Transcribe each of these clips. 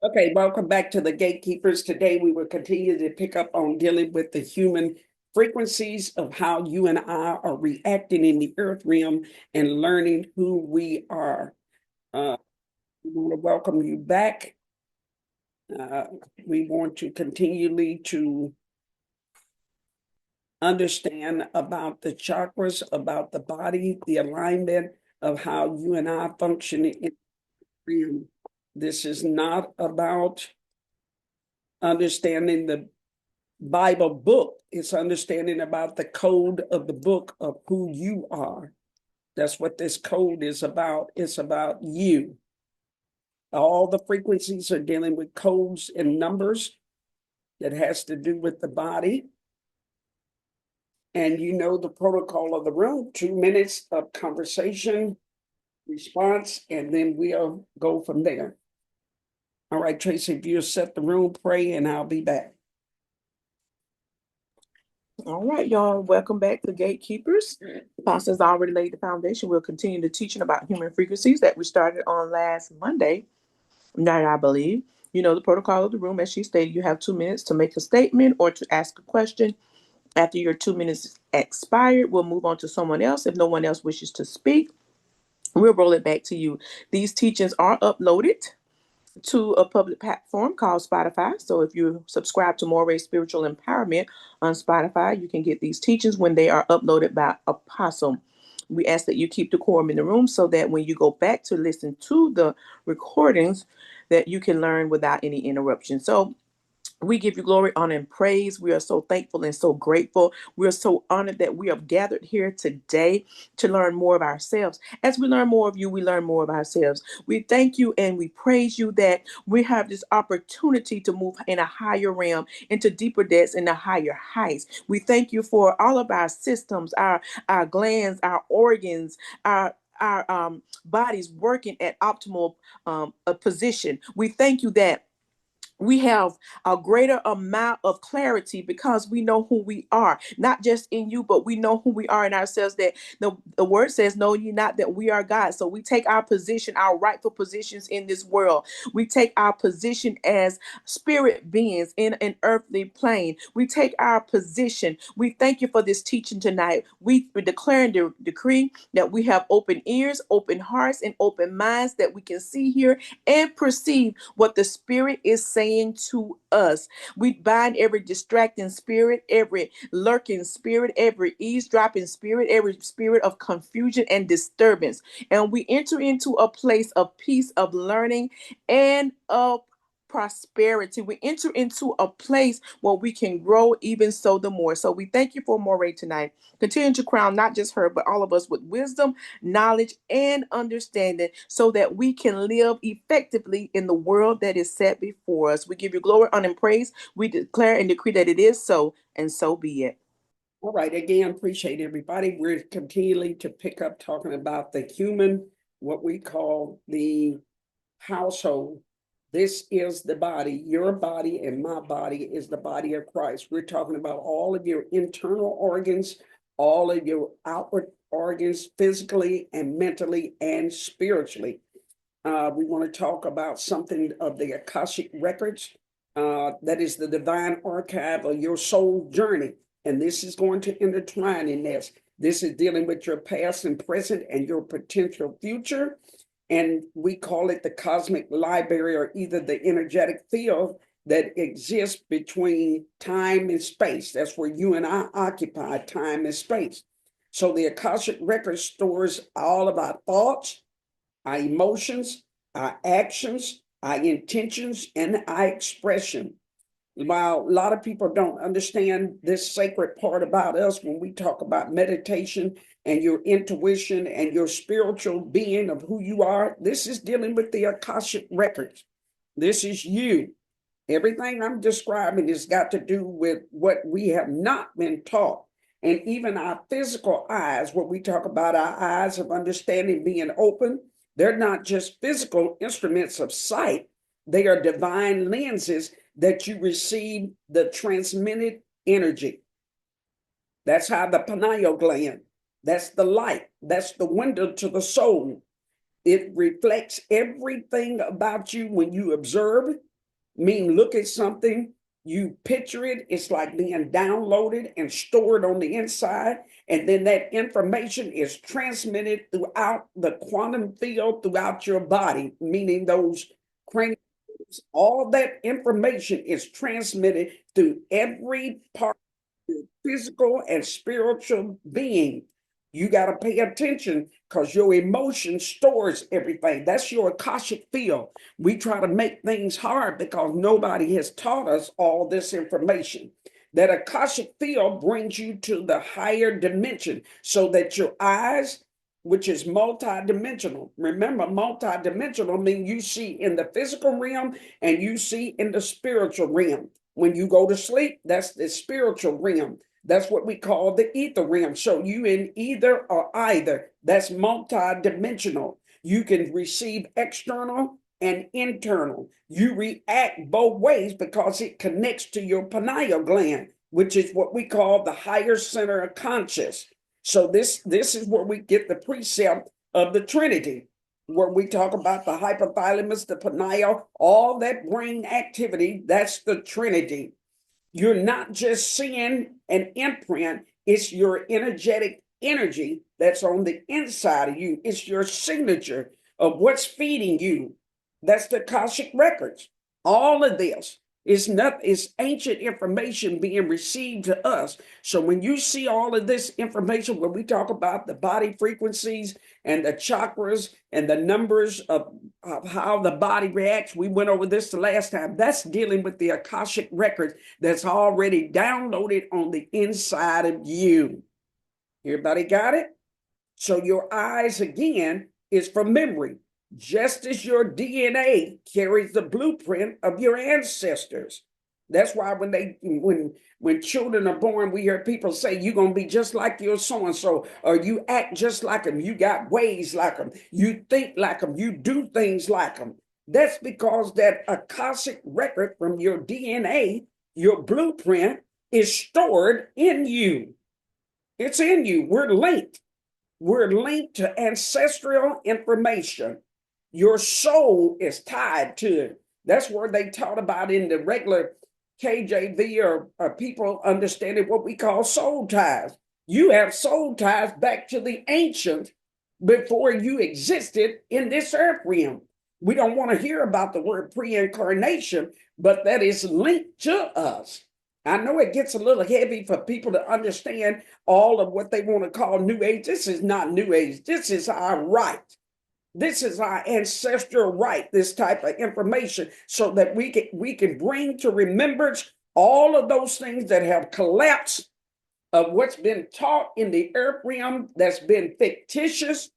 Okay, welcome back to the Gatekeepers. Today we will continue to pick up on dealing with the human frequencies of how you and I are reacting in the earth realm and learning who we are. We want to welcome you back. Uh, we want to continually to understand about the chakras, about the body, the alignment of how you and I function in the realm. This is not about understanding the Bible book. It's understanding about the code of the book of who you are. That's what this code is about. It's about you. All the frequencies are dealing with codes and numbers that has to do with the body. And you know the protocol of the room, 2 minutes of conversation, response, and then we'll go from there. All right, Tracy, if you'll set the room, pray, and I'll be back. All right, y'all. Welcome back to Gatekeepers. Pastor's already laid the foundation. We'll continue the teaching about human frequencies that we started on last Monday night, I believe. You know the protocol of the room, as she stated. You have 2 minutes to make a statement or to ask a question. After your 2 minutes expired, we'll move on to someone else. If no one else wishes to speak, we'll roll it back to you. These teachings are uploaded to a public platform called Spotify. So if you subscribe to Moray Spiritual Empowerment on Spotify, you can get these teachings when they are uploaded by Apostle. We ask that you keep decorum in the room so that when you go back to listen to the recordings, that you can learn without any interruption. So we give you glory, honor, and praise. We are so thankful and so grateful. We are so honored that we have gathered here today to learn more of ourselves. As we learn more of you, we learn more of ourselves. We thank you and we praise you that we have this opportunity to move in a higher realm, into deeper depths, and the higher heights. We thank you for all of our systems, our glands, our organs, our bodies working at optimal position. We thank you that we have a greater amount of clarity because we know who we are, not just in you, but we know who we are in ourselves. That the word says, know ye not that we are God. So we take our position, our rightful positions in this world. We take our position as spirit beings in an earthly plane. We take our position. We thank you for this teaching tonight. We declare and decree that we have open ears, open hearts, and open minds, that we can see, hear, and perceive what the Spirit is saying to us. We bind every distracting spirit, every lurking spirit, every eavesdropping spirit, every spirit of confusion and disturbance. And we enter into a place of peace, of learning, and of prosperity. We enter into a place where we can grow even so the more. So we thank you for Moray tonight. Continue to crown not just her, but all of us with wisdom, knowledge, and understanding so that we can live effectively in the world that is set before us. We give you glory, honor, and praise. We declare and decree that it is so, and so be it. All right, again, appreciate everybody. We're continuing to pick up talking about the human, what we call the household. This is the body. Your body and my body is the body of Christ. We're talking about all of your internal organs, all of your outward organs, physically and mentally and spiritually. We want to talk about something of the Akashic records. That is the divine archive of your soul journey. And this is going to intertwine in this. This is dealing with your past and present and your potential future. And we call it the cosmic library, or either the energetic field that exists between time and space. That's where you and I occupy, time and space. So the Akashic record stores all of our thoughts, our emotions, our actions, our intentions, and our expression. While a lot of people don't understand this sacred part about us, when we talk about meditation and your intuition and your spiritual being of who you are, this is dealing with the Akashic records. This is you. Everything I'm describing has got to do with what we have not been taught. And even our physical eyes, what we talk about, our eyes of understanding being open, they're not just physical instruments of sight, they are divine lenses that you receive the transmitted energy. That's how the pineal gland, that's the light, that's the window to the soul. It reflects everything about you when you observe, mean look at something, you picture it, it's like being downloaded and stored on the inside, and then that information is transmitted throughout the quantum field throughout your body, meaning those cranial, all that information is transmitted through every part of your physical and spiritual being. You got to pay attention because your emotion stores everything. That's your Akashic field. We try to make things hard because nobody has taught us all this information. That Akashic field brings you to the higher dimension so that your eyes, which is multidimensional. Remember, multidimensional means you see in the physical realm and you see in the spiritual realm. When you go to sleep, that's the spiritual realm. That's what we call the ether realm. So you in either or either. That's multidimensional. You can receive external and internal. You react both ways because it connects to your pineal gland, which is what we call the higher center of conscious. So this is where we get the precept of the Trinity, where we talk about the hypothalamus, the pineal, all that brain activity. That's the Trinity. You're not just seeing an imprint, it's your energetic energy that's on the inside of you. It's your signature of what's feeding you. That's the Akashic records. All of this is not is ancient information being received to us. So when you see all of this information, when we talk about the body frequencies and the chakras and the numbers of how the body reacts, we went over this the last time. That's dealing with the Akashic records that's already downloaded on the inside of you. Everybody got it? So your eyes, again, is for memory. Just as your DNA carries the blueprint of your ancestors. That's why when children are born, we hear people say, you're going to be just like your so-and-so, or you act just like them, you got ways like them, you think like them, you do things like them. That's because that Akashic record from your DNA, your blueprint, is stored in you. It's in you. We're linked. We're linked to ancestral information. Your soul is tied to it. That's where they taught about in the regular KJV or people understanding what we call soul ties. You have soul ties back to the ancient before you existed in this earth realm. We don't want to hear about the word pre-incarnation, but that is linked to us. I know it gets a little heavy for people to understand all of what they want to call New Age. This is not New Age. This is our right. This is our ancestral right, this type of information, so that we can bring to remembrance all of those things that have collapsed of what's been taught in the earth realm that's been fictitious.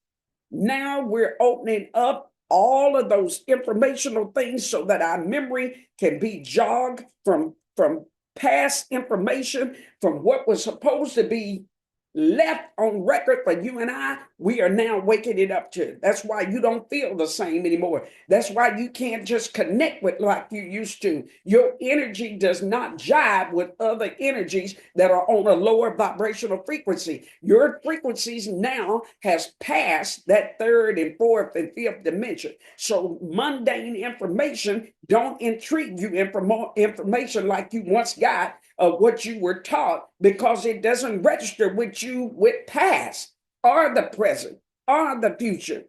Now we're opening up all of those informational things so that our memory can be jogged from past information, from what was supposed to be left on record for you and I, we are now waking it up to. That's why you don't feel the same anymore. That's why you can't just connect with like you used to. Your energy does not jive with other energies that are on a lower vibrational frequency. Your frequencies now has passed that third and fourth and fifth dimension. So mundane information don't intrigue you information like you once got of what you were taught, because it doesn't register with you with past or the present or the future,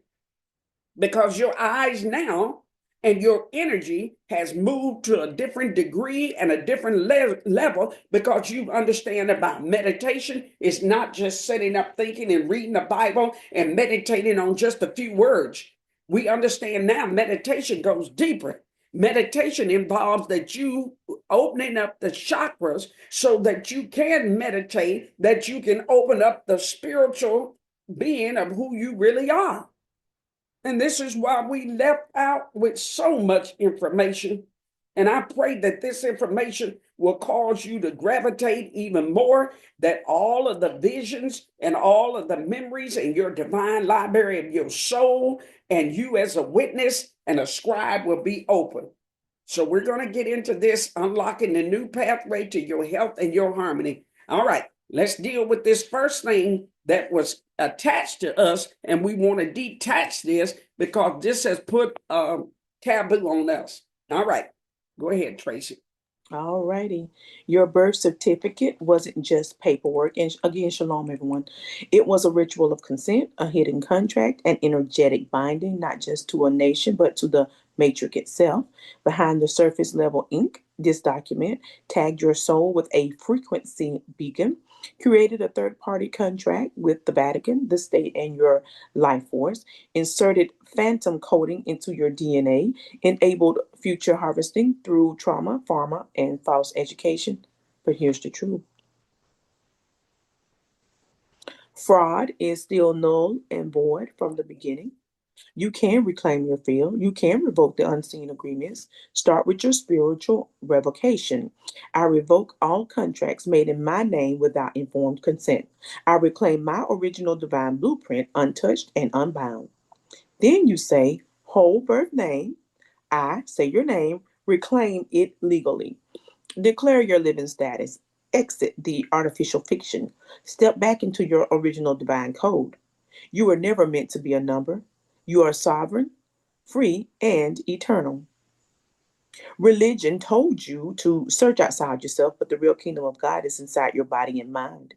because your eyes now and your energy has moved to a different degree and a different level, because you understand about meditation. It's not just sitting up thinking and reading the Bible and meditating on just a few words. We understand now meditation goes deeper. Meditation involves that you opening up the chakras so that you can meditate, that you can open up the spiritual being of who you really are. And this is why we left out with so much information. And I pray that this information will cause you to gravitate even more, that all of the visions and all of the memories in your divine library of your soul and you as a witness and a scribe will be open. So we're going to get into this, unlocking the new pathway to your health and your harmony. All right, let's deal with this first thing that was attached to us, and we want to detach this because this has put taboo on us. All right, Go ahead, Tracy. All righty. Your birth certificate wasn't just paperwork. And again, shalom, everyone. It was a ritual of consent, a hidden contract, an energetic binding, not just to a nation, but to the matrix itself. Behind the surface level ink, this document tagged your soul with a frequency beacon, created a third party contract with the Vatican, the state, and your life force, inserted phantom coding into your DNA, enabled future harvesting through trauma, pharma, and false education. But here's the truth: fraud is still null and void from the beginning. You can reclaim your field. You can revoke the unseen agreements. Start with your spiritual revocation. I revoke all contracts made in my name without informed consent. I reclaim my original divine blueprint untouched and unbound. Then you say, whole birth name. I say your name, reclaim it legally. Declare your living status. Exit the artificial fiction. Step back into your original divine code. You were never meant to be a number. You are sovereign, free, and eternal. Religion told you to search outside yourself, but the real kingdom of God is inside your body and mind.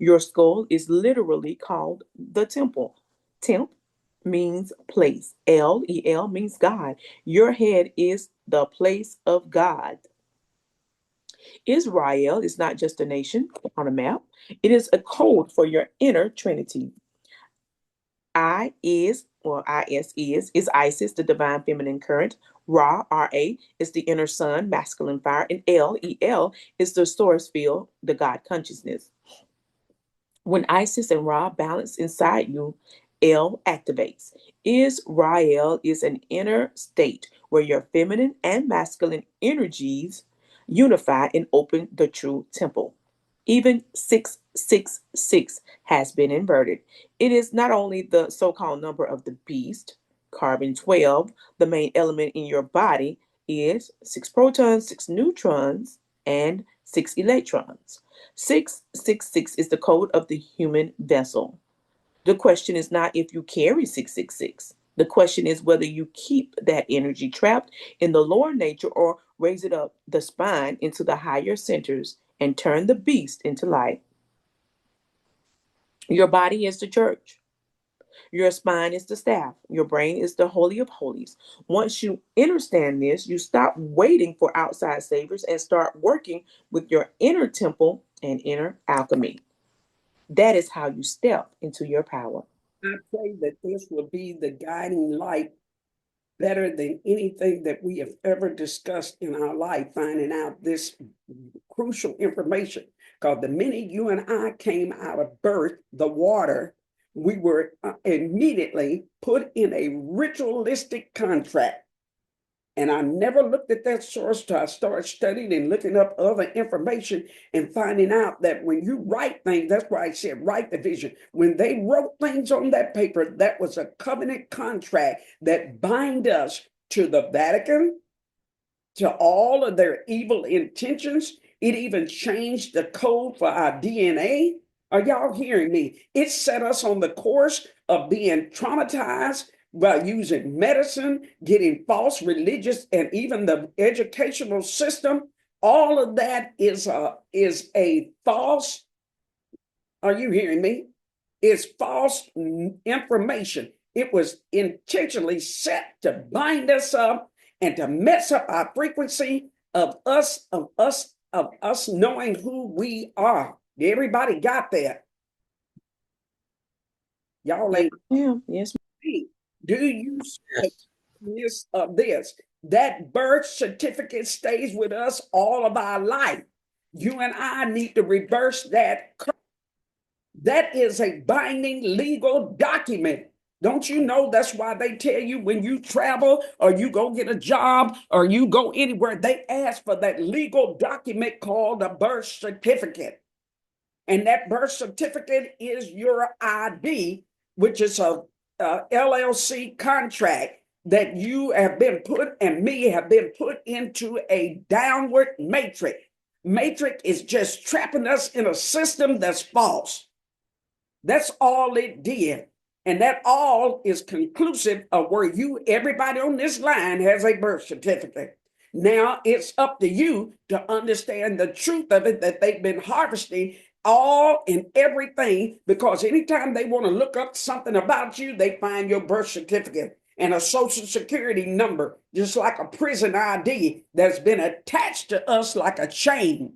Your skull is literally called the temple. Temp means place. L means God. Your head is the place of God. Israel is not just a nation on a map, it is a code for your inner trinity. Is Isis, the divine feminine current. Ra is the inner sun, masculine fire, and El is the source field, the God consciousness. When Isis and Ra balance inside you, El activates. Israel is an inner state where your feminine and masculine energies unify and open the true temple. Even 666 has been inverted. It is not only the so called number of the beast, carbon 12, the main element in your body, is 6 protons, 6 neutrons, and 6 electrons. 666 is the code of the human vessel. The question is not if you carry 666. The question is whether you keep that energy trapped in the lower nature or raise it up the spine into the higher centers and turn the beast into light. Your body is the church. Your spine is the staff. Your brain is the holy of holies. Once you understand this, you stop waiting for outside saviors and start working with your inner temple and inner alchemy. That is how you step into your power. I pray that this will be the guiding light better than anything that we have ever discussed in our life, finding out this crucial information. Because the minute you and I came out of birth, the water, we were immediately put in a ritualistic contract. And I never looked at that source till I started studying and looking up other information and finding out that when you write things, that's why I said write the vision. When they wrote things on that paper, that was a covenant contract that bind us to the Vatican, to all of their evil intentions. It even changed the code for our DNA. Are y'all hearing me? It set us on the course of being traumatized by using medicine, getting false religious, and even the educational system. All of that is a false. Are you hearing me? It's false information. It was intentionally set to bind us up and to mess up our frequency of us knowing who we are. Everybody got that? Y'all ain't. Yeah, yes. Do you this of this? That birth certificate stays with us all of our life. You and I need to reverse that. That is a binding legal document. Don't you know that's why they tell you when you travel or you go get a job or you go anywhere, they ask for that legal document called a birth certificate. And that birth certificate is your ID, which is a LLC contract that you have been put and me have been put into a downward matrix. Matrix is just trapping us in a system that's false. That's all it did. And that all is conclusive of where everybody on this line has a birth certificate. Now it's up to you to understand the truth of it, that they've been harvesting all and everything, because anytime they want to look up something about you, they find your birth certificate and a social security number, just like a prison ID that's been attached to us like a chain.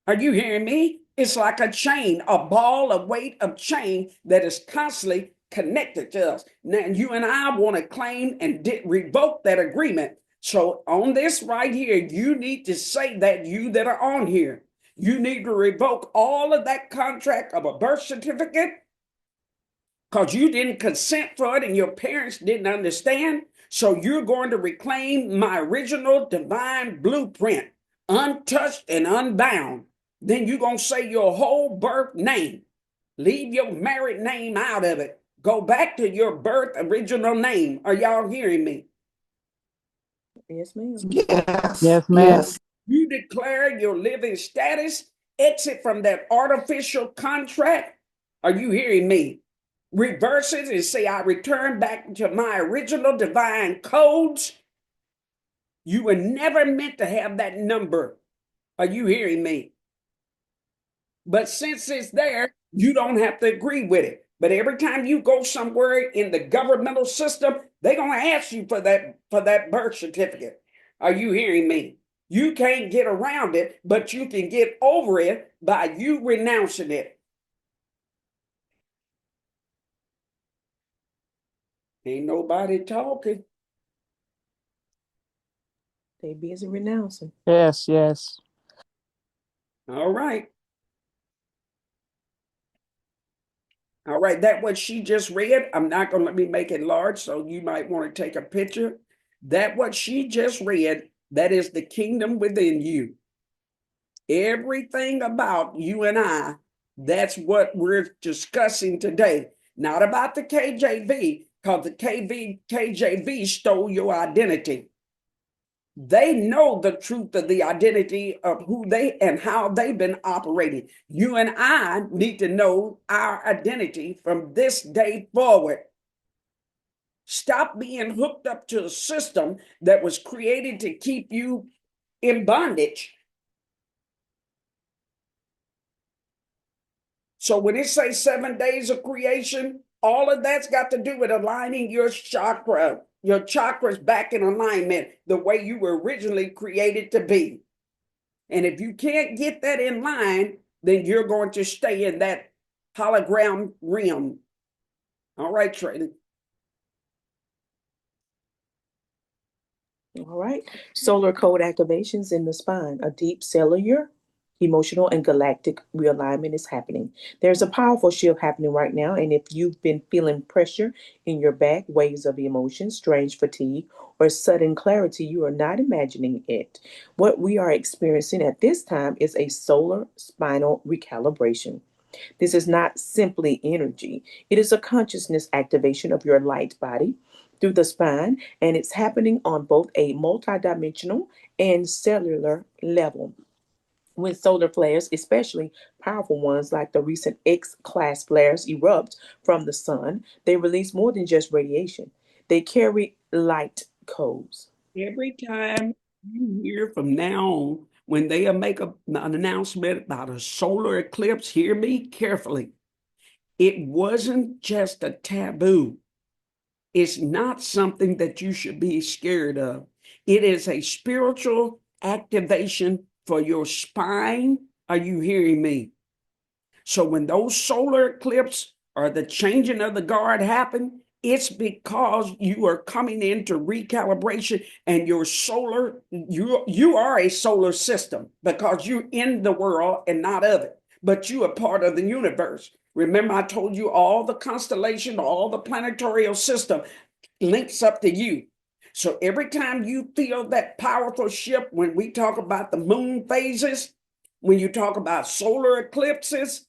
Are you hearing me? It's like a chain, a ball of weight of chain that is constantly connected to us. Now, you and I want to claim and revoke that agreement. So on this right here, you need to say that, you that are on here, you need to revoke all of that contract of a birth certificate, because you didn't consent for it and your parents didn't understand. So you're going to reclaim my original divine blueprint, untouched and unbound. Then you're going to say your whole birth name. Leave your married name out of it. Go back to your birth original name. Are y'all hearing me? Yes, ma'am. Yes. Yes, ma'am. Yes. You declare your living status, exit from that artificial contract. Are you hearing me? Reverse it and say, I return back to my original divine codes. You were never meant to have that number. Are you hearing me? But since it's there, you don't have to agree with it. But every time you go somewhere in the governmental system, they're going to ask you for that birth certificate. Are you hearing me? You can't get around it, but you can get over it by you renouncing it. Ain't nobody talking. They busy renouncing. Yes, yes. All right. All right, that what she just read. I'm not going to let me make it large, so you might want to take a picture. That what she just read, that is the kingdom within you. Everything about you and I, that's what we're discussing today. Not about the KJV, because the KJV stole your identity. They know the truth of the identity of who they and how they've been operating. You and I need to know our identity from this day forward. Stop being hooked up to a system that was created to keep you in bondage. So when it says 7 days of creation, all of that's got to do with aligning your chakras back in alignment the way you were originally created to be. And if you can't get that in line, then you're going to stay in that hologram realm. All right, Tracy. All right. Solar code activations in the spine. A deep cellular, emotional, and galactic realignment is happening. There's a powerful shift happening right now. And if you've been feeling pressure in your back, waves of emotion, strange fatigue, or sudden clarity, you are not imagining it. What we are experiencing at this time is a solar spinal recalibration. This is not simply energy, it is a consciousness activation of your light body through the spine, and it's happening on both a multidimensional and cellular level. When solar flares, especially powerful ones like the recent X class flares, erupt from the sun, they release more than just radiation, they carry light codes. Every time you hear from now on, when they make an announcement about a solar eclipse, hear me carefully. It wasn't just a taboo. It's not something that you should be scared of. It is a spiritual activation for your spine. Are you hearing me? So when those solar eclipses or the changing of the guard happen, it's because you are coming into recalibration, and your solar, you are a solar system because you're in the world and not of it, but you are part of the universe. Remember, I told you all the constellation, all the planetary system links up to you. So every time you feel that powerful shift, when we talk about the moon phases, when you talk about solar eclipses,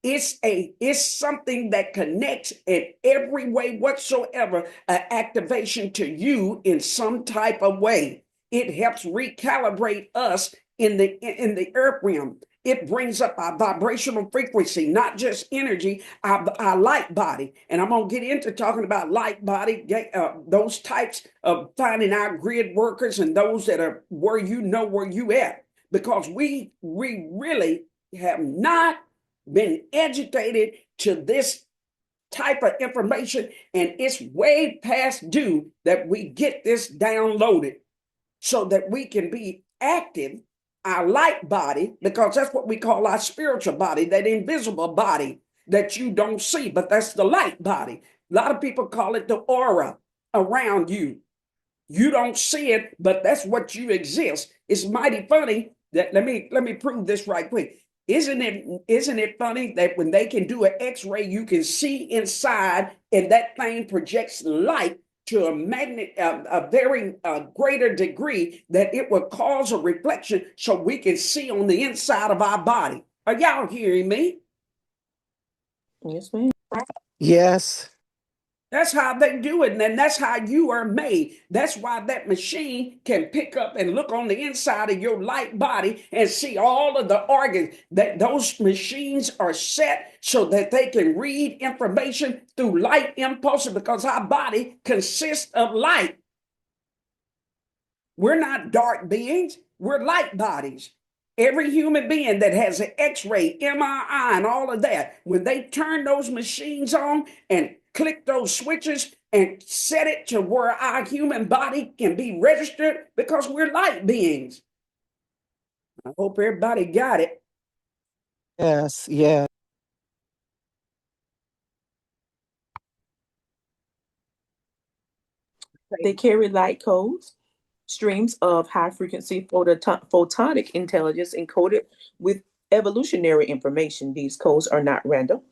it's something that connects in every way whatsoever, an activation to you in some type of way. It helps recalibrate us in the earth realm. It brings up our vibrational frequency, not just energy, our light body. And I'm going to get into talking about light body, those types of finding out grid workers and those that are where you at. Because we really have not been educated to this type of information, and it's way past due that we get this downloaded so that we can be active, our light body, because that's what we call our spiritual body, that invisible body that you don't see, but that's the light body. A lot of people call it the aura around you. You don't see it, but that's what you exist. It's mighty funny that let me prove this right quick. Isn't it funny that when they can do an x-ray, you can see inside, and that thing projects light to a very greater degree that it will cause a reflection so we can see on the inside of our body. Are y'all hearing me? Yes, ma'am. Yes. That's how they do it, and that's how you are made. That's why that machine can pick up and look on the inside of your light body and see all of the organs. That those machines are set so that they can read information through light impulses, because our body consists of light. We're not dark beings, we're light bodies. Every human being that has an x-ray, MRI, and all of that, when they turn those machines on and click those switches and set it to where our human body can be registered, because we're light beings. I hope everybody got it. Yes. Yeah. They carry light codes, streams of high frequency photonic intelligence encoded with evolutionary information. These codes are not random.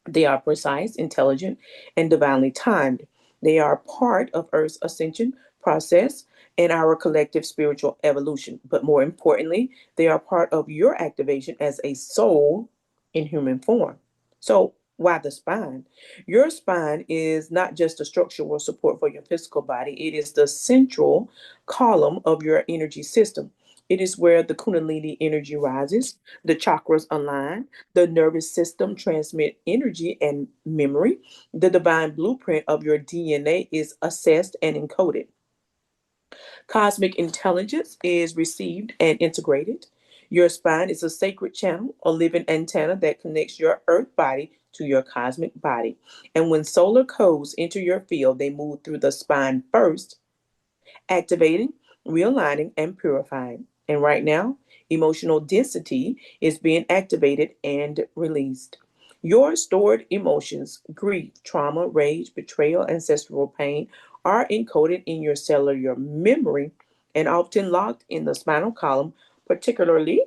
They are precise, intelligent, and divinely timed. They are part of Earth's ascension process and our collective spiritual evolution. But more importantly, they are part of your activation as a soul in human form. So, why the spine? Your spine is not just a structural support for your physical body, it is the central column of your energy system. It is where the Kundalini energy rises, the chakras align, the nervous system transmit energy and memory. The divine blueprint of your DNA is assessed and encoded. Cosmic intelligence is received and integrated. Your spine is a sacred channel, a living antenna that connects your earth body to your cosmic body. And when solar codes enter your field, they move through the spine first, activating, realigning, and purifying. And right now, emotional density is being activated and released. Your stored emotions, grief, trauma, rage, betrayal, ancestral pain, are encoded in your cellular memory and often locked in the spinal column, particularly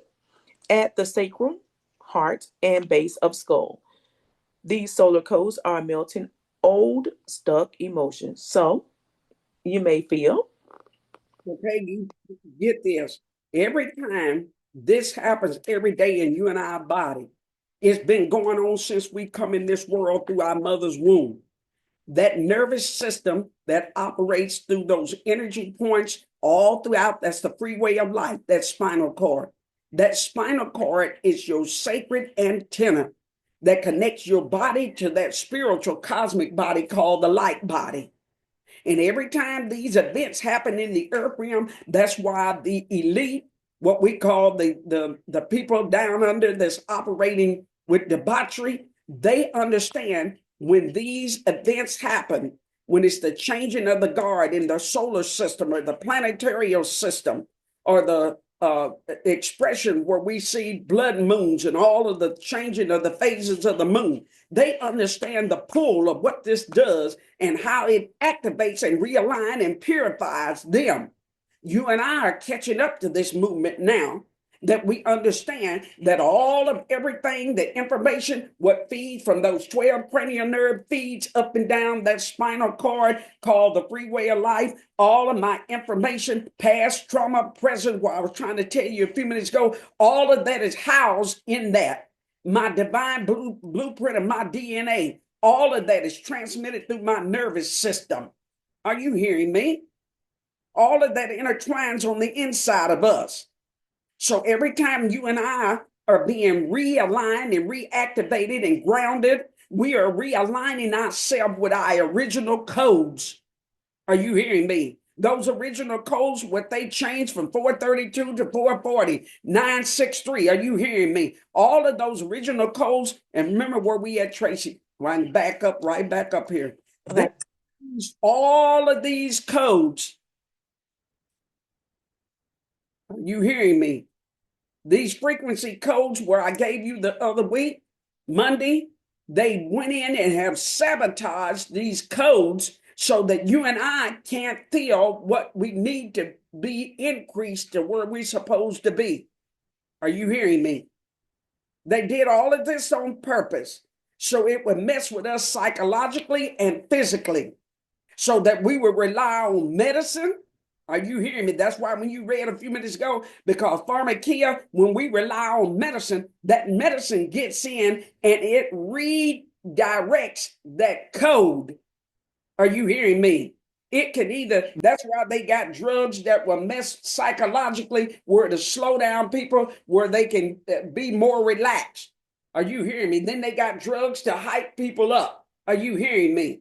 at the sacrum, heart, and base of skull. These solar codes are melting old, stuck emotions. So you may feel. Okay, you get this. Every time this happens every day in you and our body, it's been going on since we come in this world through our mother's womb. That nervous system that operates through those energy points all throughout, that's the freeway of life, that spinal cord. That spinal cord is your sacred antenna that connects your body to that spiritual cosmic body called the light body. And every time these events happen in the earth realm, that's why the elite, what we call the people down under that's operating with debauchery, they understand when these events happen, when it's the changing of the guard in the solar system or the planetary system or the expression where we see blood moons and all of the changing of the phases of the moon. They understand the pull of what this does and how it activates and realigns and purifies them. You and I are catching up to this movement now, that we understand that all of everything, the information, what feeds from those 12 cranial nerve feeds up and down that spinal cord called the freeway of life, all of my information, past, trauma, present, what I was trying to tell you a few minutes ago, all of that is housed in that. My divine blueprint of my DNA, all of that is transmitted through my nervous system. Are you hearing me? All of that intertwines on the inside of us. So every time you and I are being realigned and reactivated and grounded. We are realigning ourselves with our original codes. Are you hearing me? Those original codes, what they changed from 432 to 440, 963. Are you hearing me? All of those original codes. And remember where we at, Tracy? Right back up, right back up here. Okay. All of these codes. Are you hearing me? These frequency codes where I gave you the other week, Monday, they went in and have sabotaged these codes so that you and I can't feel what we need to be increased to where we're supposed to be. Are you hearing me? They did all of this on purpose so it would mess with us psychologically and physically so that we would rely on medicine. Are you hearing me? That's why when you read a few minutes ago, because pharmakia, when we rely on medicine, that medicine gets in and it redirects that code. Are you hearing me? It can either, that's why they got drugs that will mess psychologically, where to slow down people, where they can be more relaxed. Are you hearing me? Then they got drugs to hype people up. Are you hearing me?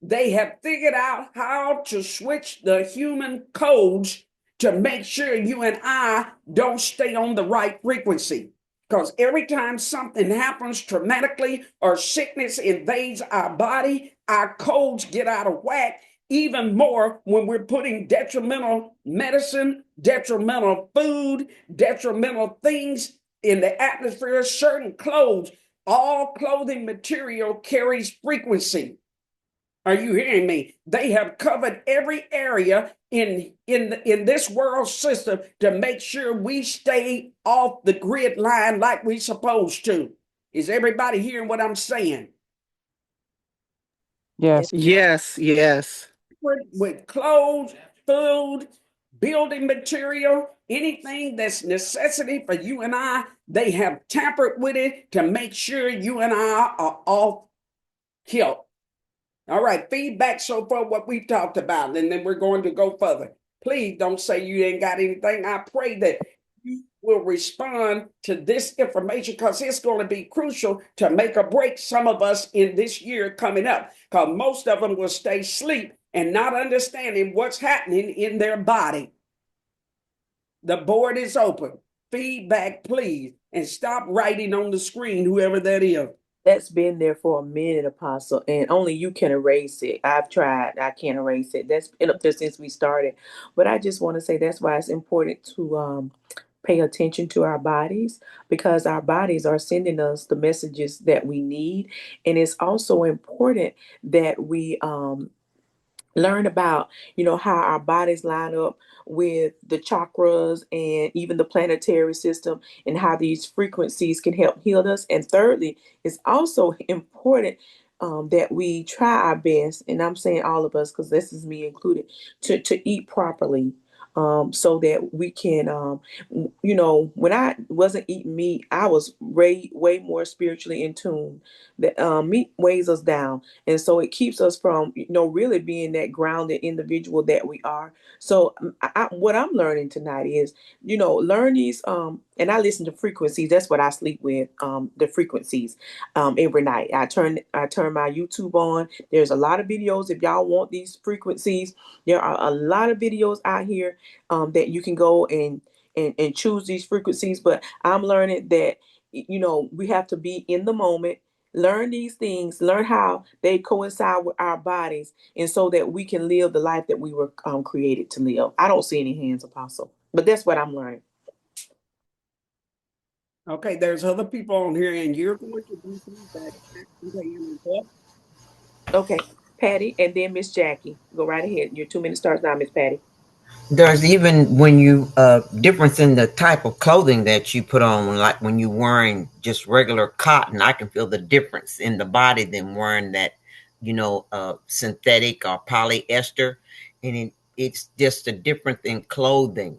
They have figured out how to switch the human codes to make sure you and I don't stay on the right frequency. Because every time something happens traumatically or sickness invades our body, our codes get out of whack. Even more when we're putting detrimental medicine, detrimental food, detrimental things in the atmosphere, certain clothes. All clothing material carries frequency. Are you hearing me? They have covered every area in this world system to make sure we stay off the grid line like we supposed to. Is everybody hearing what I'm saying? Yes. Yes. Yes. With clothes, food, building material, anything that's necessity for you and I, they have tampered with it to make sure you and I are off kilt. All right, feedback so far what we've talked about, and then we're going to go further. Please don't say you ain't got anything. I pray that you will respond to this information because it's going to be crucial to make or break some of us in this year coming up. Because most of them will stay asleep and not understanding what's happening in their body. The board is open. Feedback, please, and stop writing on the screen, whoever that is. That's been there for a minute, Apostle, and only you can erase it. I've tried. I can't erase it. That's been up there since we started. But I just want to say that's why it's important to pay attention to our bodies, because our bodies are sending us the messages that we need. And it's also important that we learn about, how our bodies line up with the chakras and even the planetary system, and how these frequencies can help heal us. And thirdly, it's also important that we try our best, and I'm saying all of us because this is me included, to eat properly, so that we can, when I wasn't eating meat, I was way more spiritually in tune. That meat weighs us down, and so it keeps us from, really being that grounded individual that we are. So what I'm learning tonight is, learn these, and I listen to frequencies. That's what I sleep with, the frequencies, every night. I turn my YouTube on. There's a lot of videos. If y'all want these frequencies, there are a lot of videos out here, that you can go and choose these frequencies. But I'm learning that, we have to be in the moment, learn these things, learn how they coincide with our bodies, and so that we can live the life that we were created to live. I don't see any hands, Apostle, but that's what I'm learning. Okay, there's other people on here, and you're going to do feedback. Okay, Patty, and then Miss Jackie. Go right ahead. Your 2 minutes starts now, Miss Patty. There's even when you difference in the type of clothing that you put on, like when you're wearing just regular cotton, I can feel the difference in the body than wearing that, synthetic or polyester, and it's just a difference in clothing.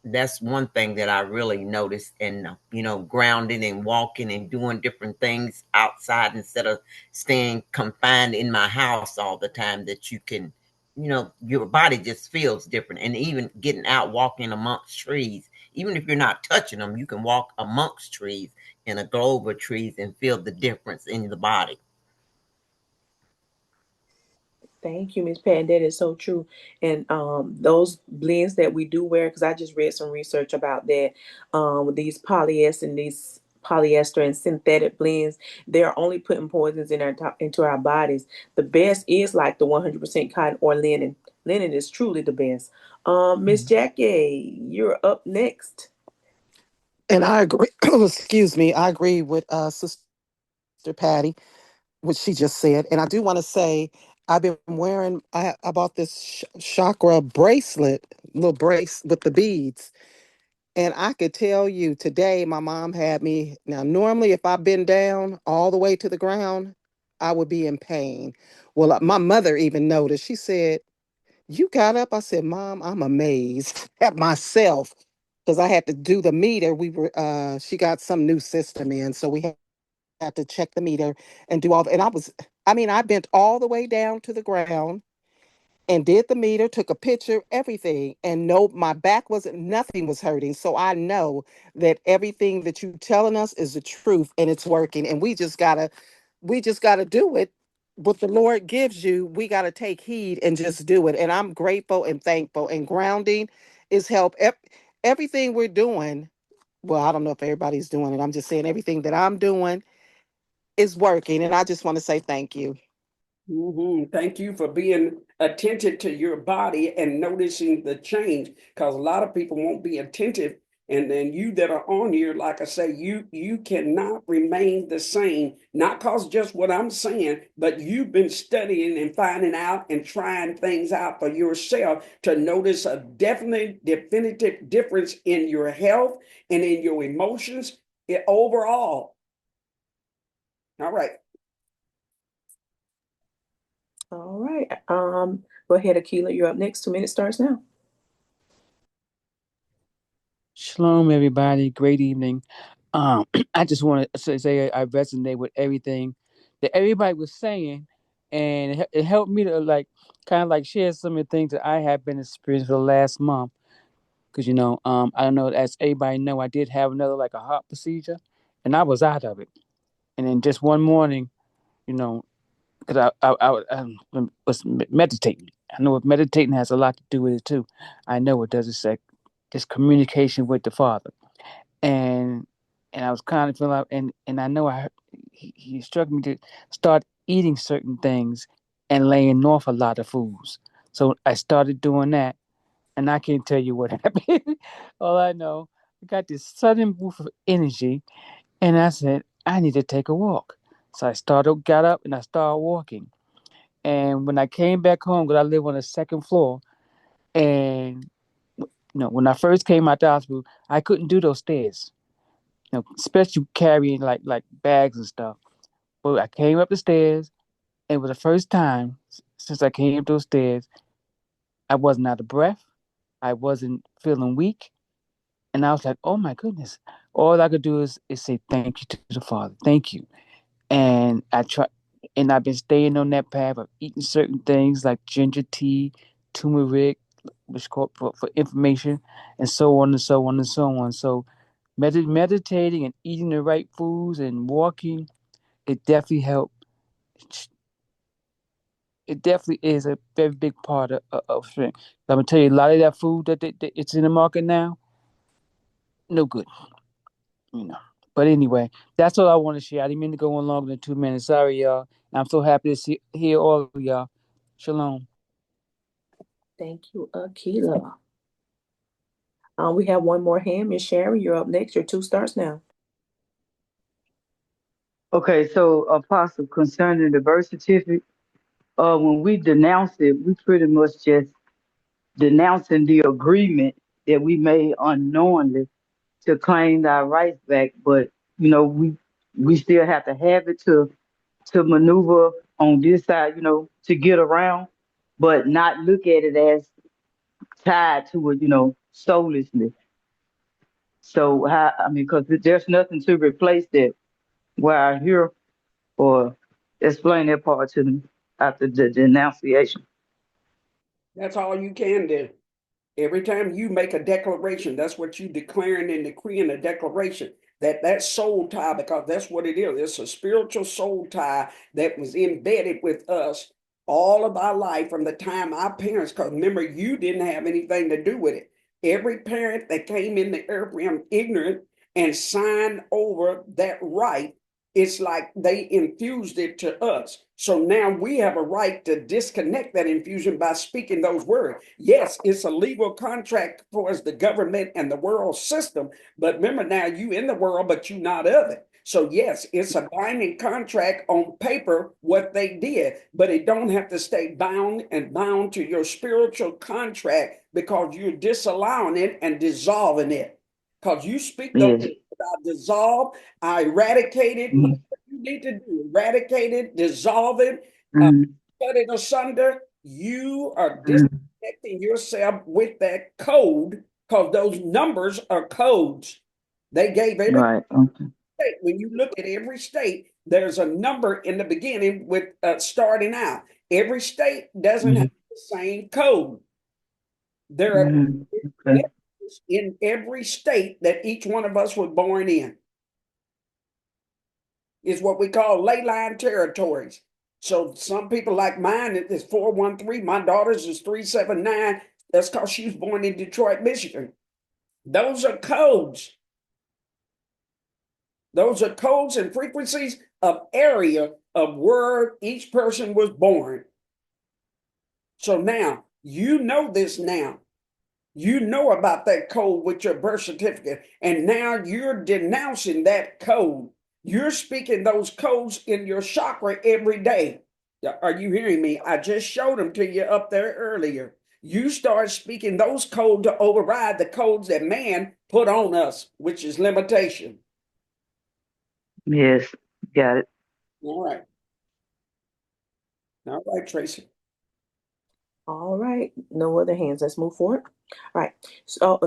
That's one thing that I really noticed, and grounding and walking and doing different things outside instead of staying confined in my house all the time. That you can, your body just feels different, and even getting out walking amongst trees, even if you're not touching them, you can walk amongst trees in a globe of trees and feel the difference in the body. Thank you, Miss Pat. That is so true. And those blends that we do wear, because I just read some research about that, with these polyester and synthetic blends, they're only putting poisons in into our bodies. The best is like the 100% cotton or linen. Linen is truly the best. Miss Jackie, you're up next. And I agree. Excuse me. I agree with Sister Patty, what she just said. And I do want to say, I've been wearing. I bought this chakra bracelet, little brace with the beads. And I could tell you today, my mom had me. Now, normally, if I bend down all the way to the ground, I would be in pain. Well, my mother even noticed. She said, "You got up?" I said, "Mom, I'm amazed at myself." Because I had to do the meter. She got some new system in. So we had to check the meter and do all and I bent all the way down to the ground and did the meter, took a picture, everything. And no, my back wasn't, nothing was hurting. So I know that everything that you telling us is the truth and it's working. And we just gotta do it. What the Lord gives you, we gotta take heed and just do it. And I'm grateful and thankful. And grounding is help. Everything we're doing, well, I don't know if everybody's doing it. I'm just saying everything that I'm doing is working. And I just want to say thank you. Thank you for being attentive to your body and noticing the change, because a lot of people won't be attentive. And then you that are on here, like I say, you cannot remain the same, not cause just what I'm saying, but you've been studying and finding out and trying things out for yourself to notice a definite, definitive difference in your health and in your emotions overall. All right. All right. Go ahead, Akila. You're up next. 2 minutes starts now. Shalom, everybody. Great evening. I just want to say I resonate with everything that everybody was saying, and it helped me to like kind of like share some of the things that I have been experiencing for the last month. Because I don't know, as everybody know, I did have another like a heart procedure, and I was out of it. And then just one morning, you know, because was meditating. I know if meditating has a lot to do with it too. I know it does. It's like this communication with the Father, and I was kind of feeling out, and I know he instructed me to start eating certain things and laying off a lot of foods. So I started doing that, and I can't tell you what happened. All I know, I got this sudden boost of energy, and I said I need to take a walk. So got up and I started walking. And when I came back home, because I live on the second floor, and when I first came out the hospital, I couldn't do those stairs, especially carrying like bags and stuff. But I came up the stairs, and it was the first time since I came up those stairs, I wasn't out of breath, I wasn't feeling weak, and I was like, oh my goodness. All I could do is say thank you to the Father, thank you. And I've been staying on that path of eating certain things like ginger tea, turmeric, which called for information, and so on and so on and so on. So meditating and eating the right foods and walking, it definitely helped. It definitely is a very big part of strength. I'm gonna tell you, a lot of that food that it's in the market now, no good, you know. But anyway, that's all I want to share. I didn't mean to go on longer than 2 minutes. Sorry, y'all. I'm so happy to hear all of y'all. Shalom. Thank you, Akila. We have one more hand. Miss Sherry, you're up next. Your 2 starts now. Okay, so Apostle, concerning the birth certificate, when we denounce it, we pretty much just denouncing the agreement that we made unknowingly to claim our rights back. But we still have to have it to maneuver on this side, to get around, but not look at it as tied to it, soulishly. So how I mean, because there's nothing to replace that. Where I hear or explain that part to them after the denunciation. That's all you can do. Every time you make a declaration, that's what you declaring and decreeing a declaration. That soul tie, because that's what it is. It's a spiritual soul tie that was embedded with us all of our life from the time our parents, because remember, you didn't have anything to do with it. Every parent that came in the earth realm ignorant and signed over that right, it's like they infused it to us. So now we have a right to disconnect that infusion by speaking those words. Yes, it's a legal contract for us, the government and the world system. But remember now, you in the world, but you not of it. So yes, it's a binding contract on paper, what they did, but it don't have to stay bound to your spiritual contract, because you're disallowing it and dissolving it. Because you speak those Yes. words, I dissolve, I eradicate it, Mm-hmm. you need to do, eradicate it, dissolve it, Mm-hmm. cut it asunder. You are Mm-hmm. disconnecting yourself with that code, because those numbers are codes. They gave every Right. Okay. state. When you look at every state, there's a number in the beginning with starting out. Every state doesn't Mm-hmm. have the same code. There are Mm-hmm. Okay. differences in every state that each one of us was born in. Is what we call ley line territories. So some people like mine, it is 413. My daughter's is 379. That's because she was born in Detroit, Michigan. Those are codes. Those are codes and frequencies of area of where each person was born. So now you know this now. You know about that code with your birth certificate, and now you're denouncing that code. You're speaking those codes in your chakra every day. Are you hearing me? I just showed them to you up there earlier. You start speaking those codes to override the codes that man put on us, which is limitation. Yes. Got it. All right. All right, Tracy. All right, no other hands. Let's move forward. All right, so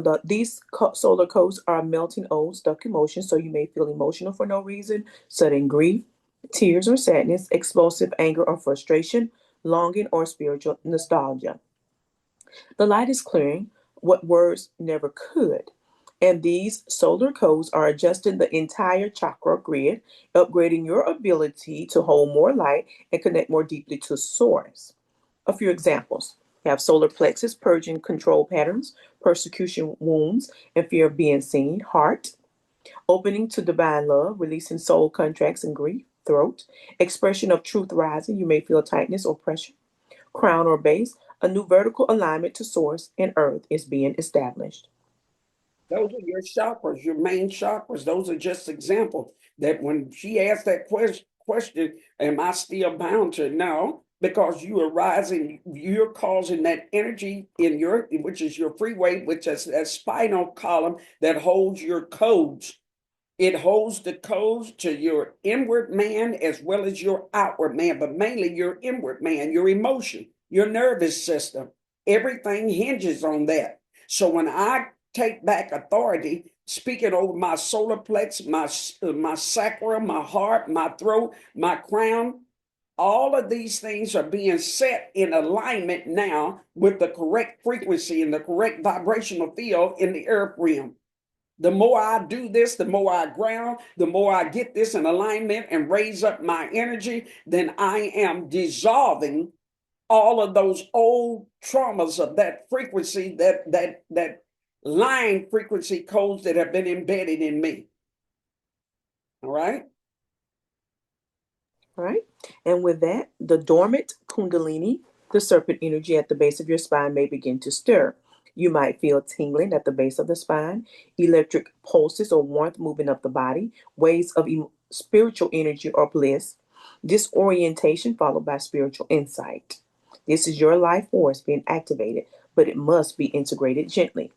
solar codes are melting old stuck emotions, so you may feel emotional for no reason, sudden grief, tears or sadness, explosive anger or frustration, longing or spiritual nostalgia. The light is clearing what words never could. And these solar codes are adjusting the entire chakra grid, upgrading your ability to hold more light and connect more deeply to source. A few examples. We have solar plexus purging control patterns, persecution wounds, and fear of being seen. Heart, opening to divine love, releasing soul contracts and grief. Throat, expression of truth rising. You may feel tightness or pressure. Crown or base, a new vertical alignment to source and earth is being established. Those are your chakras, your main chakras. Those are just examples that when she asked that question, am I still bound to? No, because you are rising, you're causing that energy in your, which is your freeway, which is that spinal column that holds your codes. It holds the codes to your inward man as well as your outward man, but mainly your inward man, your emotion, your nervous system. Everything hinges on that. So when I take back authority, speaking over my solar plex, my sacra, my heart, my throat, my crown, all of these things are being set in alignment now with the correct frequency and the correct vibrational field in the earth realm. The more I do this, the more I ground, the more I get this in alignment and raise up my energy, then I am dissolving all of those old traumas of that frequency, that line frequency codes that have been embedded in me. All right. All right. And with that, the dormant kundalini, the serpent energy at the base of your spine, may begin to stir. You might feel tingling at the base of the spine, electric pulses or warmth moving up the body, waves of spiritual energy or bliss, disorientation followed by spiritual insight. This is your life force being activated, but it must be integrated gently.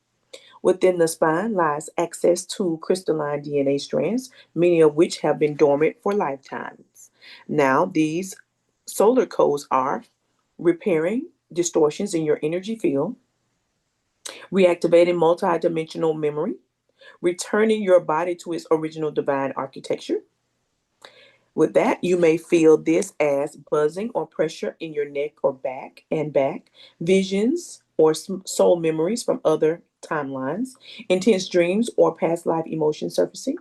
Within the spine lies access to crystalline DNA strands, many of which have been dormant for lifetimes. Now, these solar codes are repairing distortions in your energy field, reactivating multidimensional memory, returning your body to its original divine architecture. With that, you may feel this as buzzing or pressure in your neck or back, visions or soul memories from other timelines, intense dreams or past life emotions surfacing,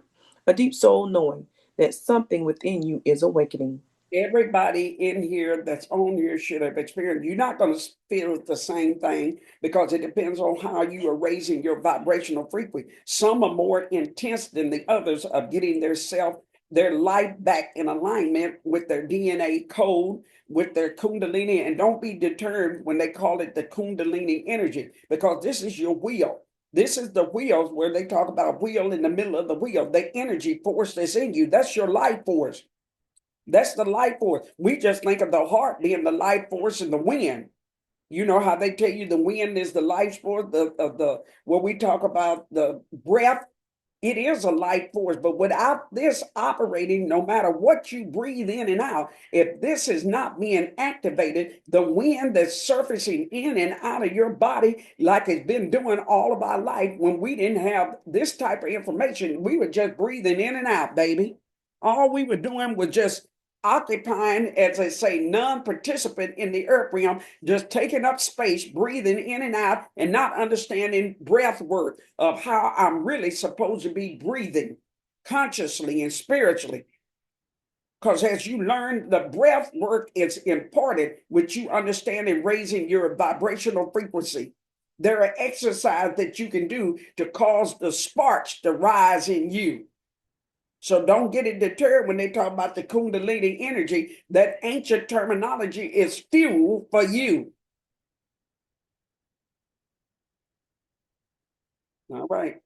a deep soul knowing that something within you is awakening. Everybody in here that's on here should have experienced. You're not going to feel the same thing because it depends on how you are raising your vibrational frequency. Some are more intense than the others of getting their life back in alignment with their DNA code, with their Kundalini. And don't be deterred when they call it the Kundalini energy, because this is your wheel. This is the wheels where they talk about wheel in the middle of the wheel, the energy force that's in you. That's your life force. That's the life force. We just think of the heart being the life force and the wind. You know how they tell you the wind is the life force, the when we talk about the breath, it is a life force. But without this operating, no matter what you breathe in and out, if this is not being activated, the wind that's surfacing in and out of your body, like it's been doing all of our life, when we didn't have this type of information, we were just breathing in and out, baby. All we were doing was just occupying, as I say, non-participant in the earth realm, just taking up space, breathing in and out, and not understanding breath work of how I'm really supposed to be breathing consciously and spiritually. Because as you learn, the breath work is important, which you understand in raising your vibrational frequency. There are exercises that you can do to cause the sparks to rise in you. So don't get it deterred when they talk about the Kundalini energy. That ancient terminology is fuel for you. All right.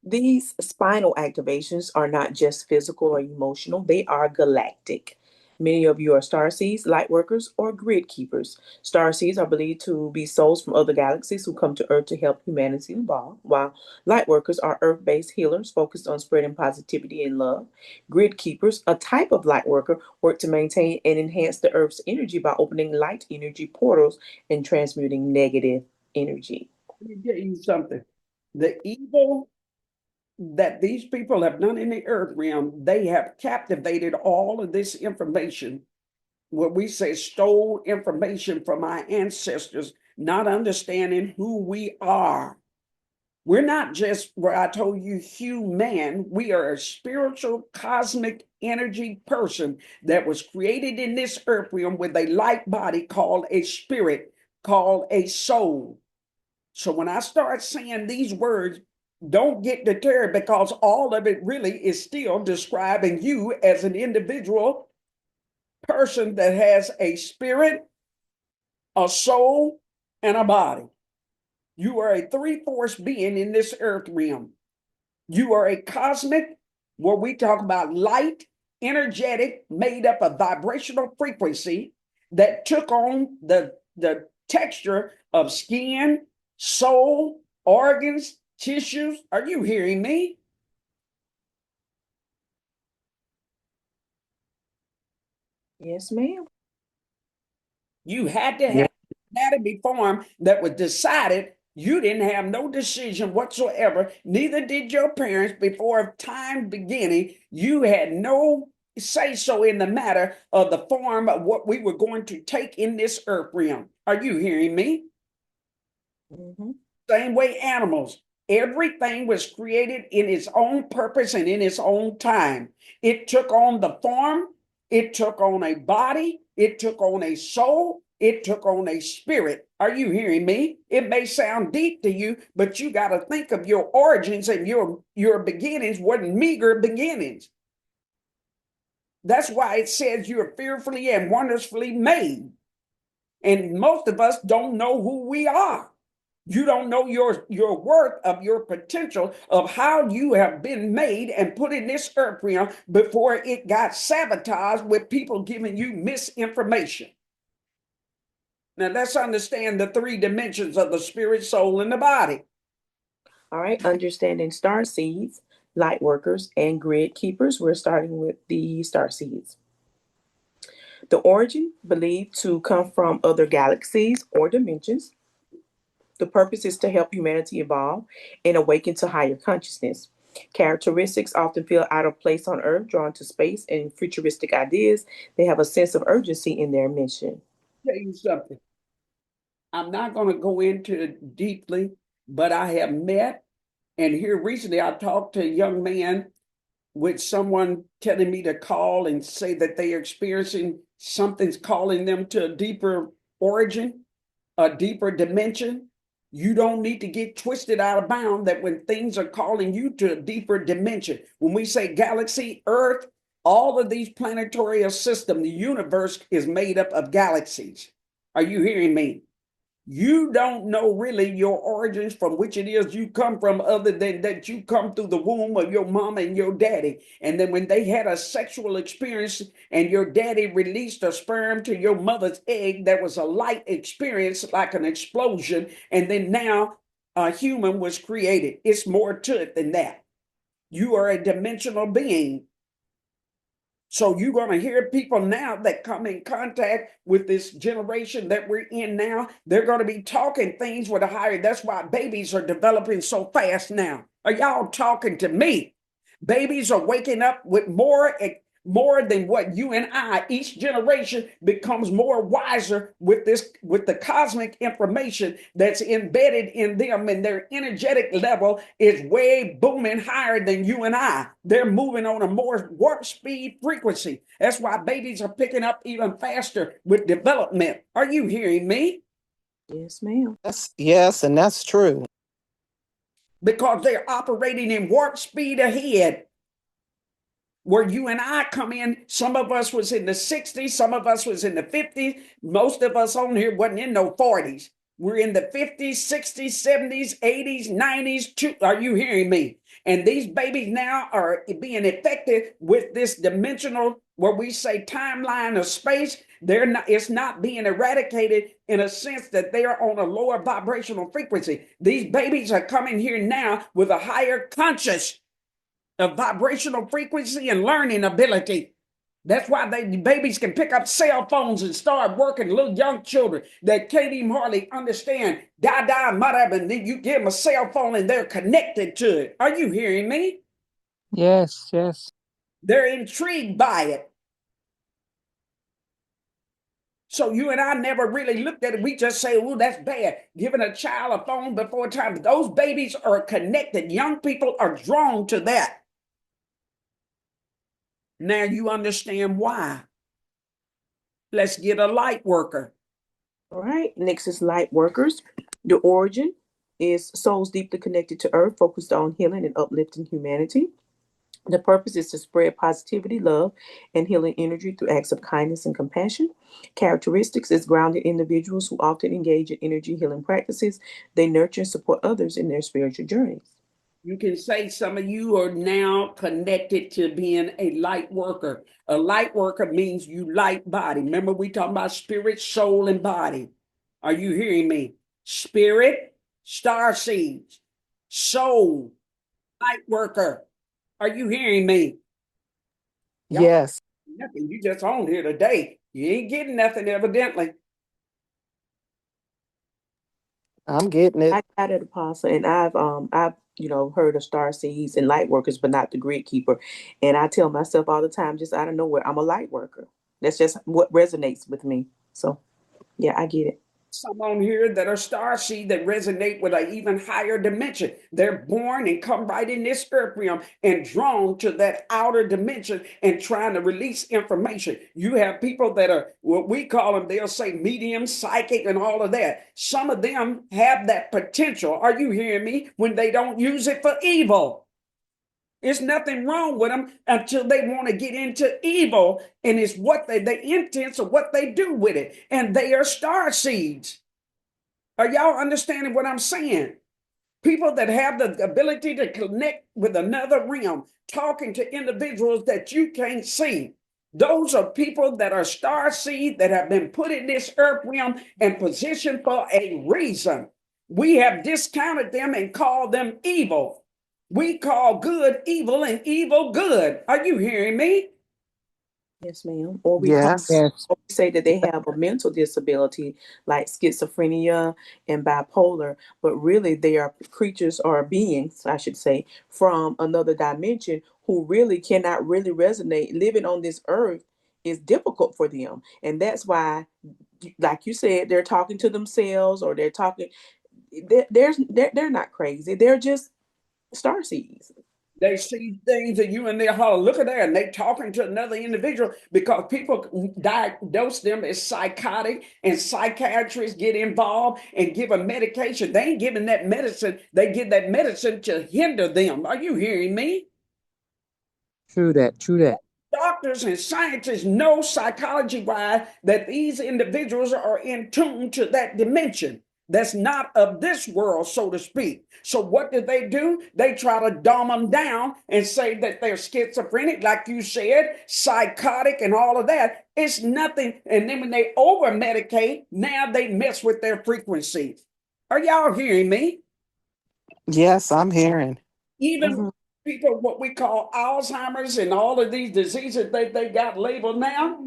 These spinal activations are not just physical or emotional, they are galactic. Many of you are starseeds, light workers, or grid keepers. Starseeds are believed to be souls from other galaxies who come to Earth to help humanity evolve, while light workers are Earth based healers focused on spreading positivity and love. Grid keepers, a type of light worker, work to maintain and enhance the Earth's energy by opening light energy portals and transmuting negative energy. Let me tell you something. The evil that these people have done in the earth realm, they have captivated all of this information, what we say stole information from our ancestors, not understanding who we are. We're not just where I told you human, we are a spiritual cosmic energy person that was created in this earth realm with a light body called a spirit, called a soul. So when I start saying these words, don't get deterred, because all of it really is still describing you as an individual person that has a spirit, a soul, and a body. You are a three-force being in this earth realm. You are a cosmic, where we talk about light, energetic, made up of vibrational frequency that took on the texture of skin, soul, organs, tissues. Are you hearing me? Yes, ma'am. You had to Yeah. have anatomy form that was decided. You didn't have no decision whatsoever. Neither did your parents before time beginning. You had no say so in the matter of the form of what we were going to take in this earth realm. Are you hearing me? Mm-hmm. Same way animals. Everything was created in its own purpose and in its own time. It took on the form, it took on a body, it took on a soul, it took on a spirit. Are you hearing me? It may sound deep to you, but you got to think of your origins, and your beginnings wasn't meager beginnings. That's why it says you're fearfully and wonderfully made. And most of us don't know who we are. You don't know your worth of your potential of how you have been made and put in this earth realm before it got sabotaged with people giving you misinformation. Now let's understand the three dimensions of the spirit, soul, and the body. All right, understanding star seeds, light workers, and grid keepers. We're starting with the star seeds. The origin believed to come from other galaxies or dimensions. The purpose is to help humanity evolve and awaken to higher consciousness. Characteristics often feel out of place on Earth, drawn to space and futuristic ideas. They have a sense of urgency in their mission. Tell you something. I'm not going to go into it deeply, but I have met, and here recently I talked to a young man with someone telling me to call and say that they are experiencing something's calling them to a deeper origin, a deeper dimension. You don't need to get twisted out of bound that when things are calling you to a deeper dimension, when we say galaxy, Earth, all of these planetary systems, the universe is made up of galaxies. Are you hearing me? You don't know really your origins from which it is you come from, other than that you come through the womb of your mama and your daddy. And then when they had a sexual experience and your daddy released a sperm to your mother's egg, that was a light experience, like an explosion. And then now a human was created. It's more to it than that. You are a dimensional being. So you're going to hear people now that come in contact with this generation that we're in now. They're going to be talking things with a higher. That's why babies are developing so fast now. Are y'all talking to me? Babies are waking up with more than what you and I. Each generation becomes more wiser with the cosmic information that's embedded in them, and their energetic level is way booming higher than you and I. They're moving on a more warp speed frequency. That's why babies are picking up even faster with development. Are you hearing me? Yes, ma'am. Yes, and that's true. Because they're operating in warp speed ahead. Where you and I come in, some of us was in the 60s, some of us was in the 50s. Most of us on here wasn't in no 40s. We're in the 50s, 60s, 70s, 80s, 90s. Are you hearing me? And these babies now are being affected with this dimensional, where we say timeline of space. It's not being eradicated in a sense that they are on a lower vibrational frequency. These babies are coming here now with a higher conscious of vibrational frequency and learning ability. That's why babies can pick up cell phones and start working. Little young children that can't even hardly understand da whatever, and then you give them a cell phone and they're connected to it. Are you hearing me? Yes, yes. They're intrigued by it. So you and I never really looked at it. We just say, oh, that's bad. Giving a child a phone before time. But those babies are connected. Young people are drawn to that. Now you understand why. Let's get a light worker. All right. Next is light workers. The origin is souls deeply connected to Earth, focused on healing and uplifting humanity. The purpose is to spread positivity, love, and healing energy through acts of kindness and compassion. Characteristics is grounded individuals who often engage in energy healing practices. They nurture and support others in their spiritual journeys. You can say some of you are now connected to being a light worker. A light worker means you light body. Remember, we talking about spirit, soul, and body. Are you hearing me? Spirit, star seeds, soul, light worker. Are you hearing me? Y'all, Yes, nothing. You just on here today. You ain't getting nothing, evidently. I'm getting it. I got it, Apostle, and I've heard of star seeds and light workers, but not the grid keeper. And I tell myself all the time, just out of nowhere, I'm a light worker. That's just what resonates with me. So yeah, I get it. Some on here that are starseed that resonate with an even higher dimension. They're born and come right in this earth realm and drawn to that outer dimension and trying to release information. You have people that are what we call them, they'll say medium, psychic, and all of that. Some of them have that potential. Are you hearing me? When they don't use it for evil. There's nothing wrong with them until they want to get into evil, and it's what the intents of what they do with it. And they are star seeds. Are y'all understanding what I'm saying? People that have the ability to connect with another realm, talking to individuals that you can't see. Those are people that are star seed that have been put in this earth realm and positioned for a reason. We have discounted them and called them evil. We call good evil and evil good. Are you hearing me? Yes, ma'am. Or we call, Yes. Yes. or we say that they have a mental disability like schizophrenia and bipolar, but really they are creatures or beings, I should say, from another dimension who really cannot really resonate. Living on this earth is difficult for them. And that's why, like you said, they're talking to themselves or they're talking, they're not crazy. They're just star seeds. They see things and you and they holler, look at that, and they talking to another individual because people diagnose them as psychotic and psychiatrists get involved and give them medication. They ain't giving that medicine, they give that medicine to hinder them. Are you hearing me? True that. True that. Doctors and scientists know psychology wise that these individuals are in tune to that dimension that's not of this world, so to speak. So what do? They try to dumb them down and say that they're schizophrenic, like you said, psychotic and all of that. It's nothing. And then when they over medicate, now they mess with their frequencies. Are y'all hearing me? Yes, I'm hearing. Even Mhm. people, what we call Alzheimer's and all of these diseases they got labeled now.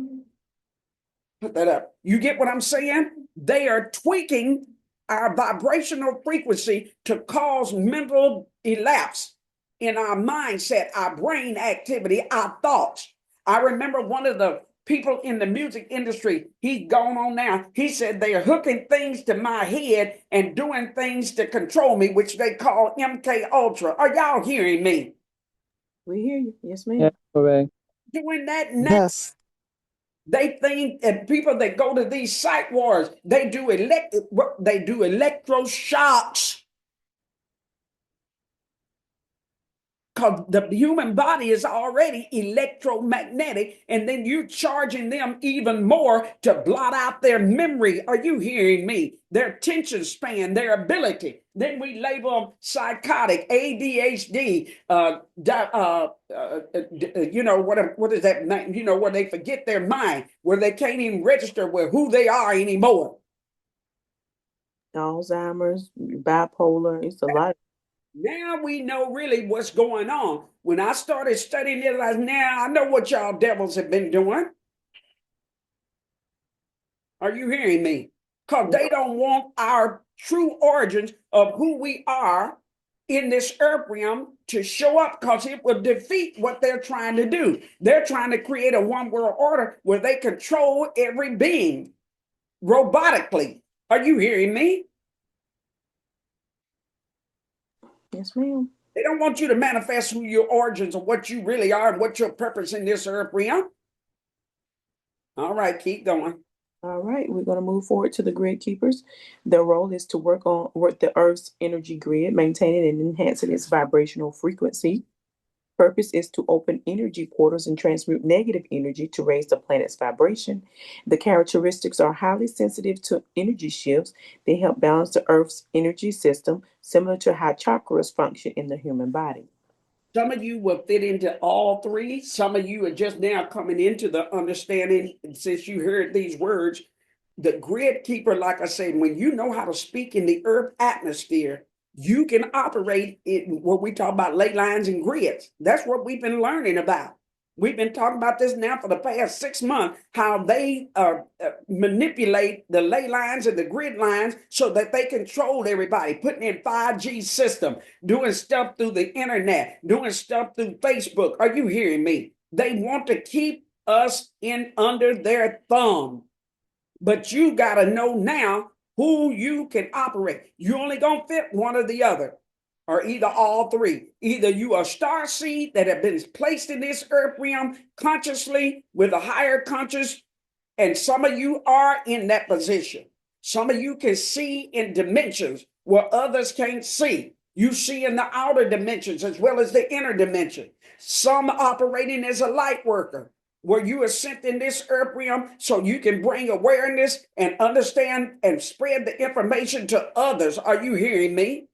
Put that up. You get what I'm saying? They are tweaking our vibrational frequency to cause mental elapse in our mindset, our brain activity, our thoughts. I remember one of the people in the music industry, he's gone on now. He said they are hooking things to my head and doing things to control me, which they call MK Ultra. Are y'all hearing me? We hear you. Yes, Yes, ma'am. correct. Doing that now. Yes. They think, and people that go to these psych wards, they do electroshocks because the human body is already electromagnetic, and then you're charging them even more to blot out their memory. Are you hearing me? Their attention span, their ability. Then we label them psychotic, ADHD, what is that? Where they forget their mind, where they can't even register with who they are anymore. Alzheimer's, bipolar, it's a lot. Now we know really what's going on. When I started studying it, now I know what y'all devils have been doing. Are you hearing me? Because they don't want our true origins of who we are in this earth realm to show up because it will defeat what they're trying to do. They're trying to create a one world order where they control every being robotically. Are you hearing me? Yes, ma'am. They don't want you to manifest who your origins of what you really are and what your purpose in this earth realm. All right, keep going. All right, we're going to move forward to the grid keepers. Their role is to work the Earth's energy grid, maintaining and enhancing its vibrational frequency. Purpose is to open energy portals and transmute negative energy to raise the planet's vibration. The characteristics are highly sensitive to energy shifts. They help balance the Earth's energy system, similar to how chakras function in the human body. Some of you will fit into all three. Some of you are just now coming into the understanding since you heard these words. The grid keeper, like I said, when you know how to speak in the earth atmosphere, you can operate in what we talk about ley lines and grids. That's what we've been learning about. We've been talking about this now for the past 6 months, how they manipulate the ley lines and the grid lines so that they control everybody, putting in 5G system, doing stuff through the internet, doing stuff through Facebook. Are you hearing me? They want to keep us in under their thumb. But you got to know now who you can operate. You only going to fit one or the other, or either all three. Either you are star seed that have been placed in this earth realm consciously with a higher conscious, and some of you are in that position. Some of you can see in dimensions where others can't see. You see in the outer dimensions as well as the inner dimension. Some operating as a light worker, where you are sent in this earth realm so you can bring awareness and understand and spread the information to others. Are you hearing me?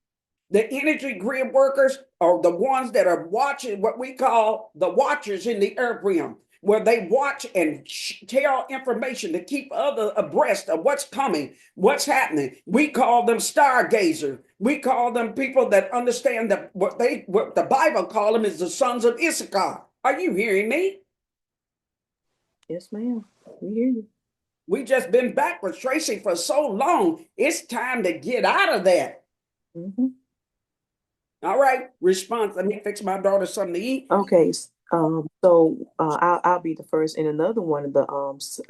The energy grid workers are the ones that are watching, what we call the watchers in the earth realm, where they watch and tell information to keep others abreast of what's coming, what's happening. We call them stargazers. We call them people that understand that what the Bible call them is the sons of Issachar. Are you hearing me? Yes, ma'am. We hear you. We just been back with Tracy for so long. It's time to get out of that. Mm-hmm. All right, response. Let me fix my daughter something to eat. Okay, so I'll be the first, and another one of the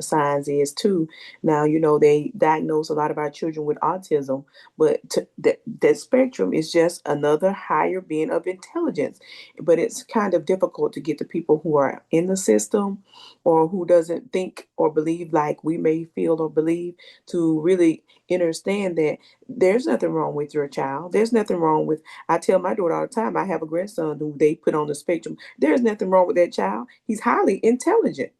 signs is too. Now they diagnose a lot of our children with autism, but that spectrum is just another higher being of intelligence. But it's kind of difficult to get the people who are in the system, or who doesn't think or believe like we may feel or believe, to really understand that there's nothing wrong with your child. There's nothing wrong with. I tell my daughter all the time. I have a grandson who they put on the spectrum. There's nothing wrong with that child. He's highly intelligent.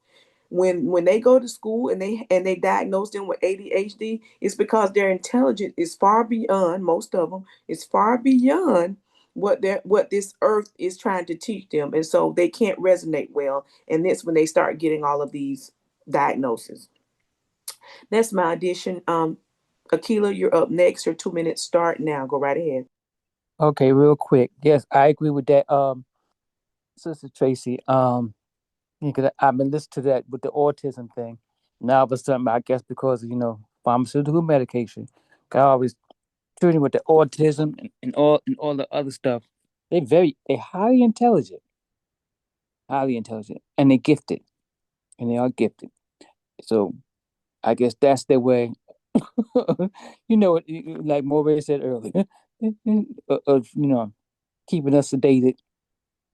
When they go to school and they diagnose them with ADHD, it's because their intelligence is far beyond, most of them is far beyond what this earth is trying to teach them, and so they can't resonate well, and that's when they start getting all of these diagnoses. That's my addition. Akila, you're up next. Your 2 minutes start now. Go right ahead. Okay, real quick. Yes, I agree with that, Sister Tracy. Because I've been listening to that with the autism thing. Now, all of a sudden, I guess because of, pharmaceutical medication, I always treating with the autism and all the other stuff. They're highly intelligent, and they're gifted, and they are gifted. So I guess that's their way. Like Morgan said earlier, of keeping us sedated.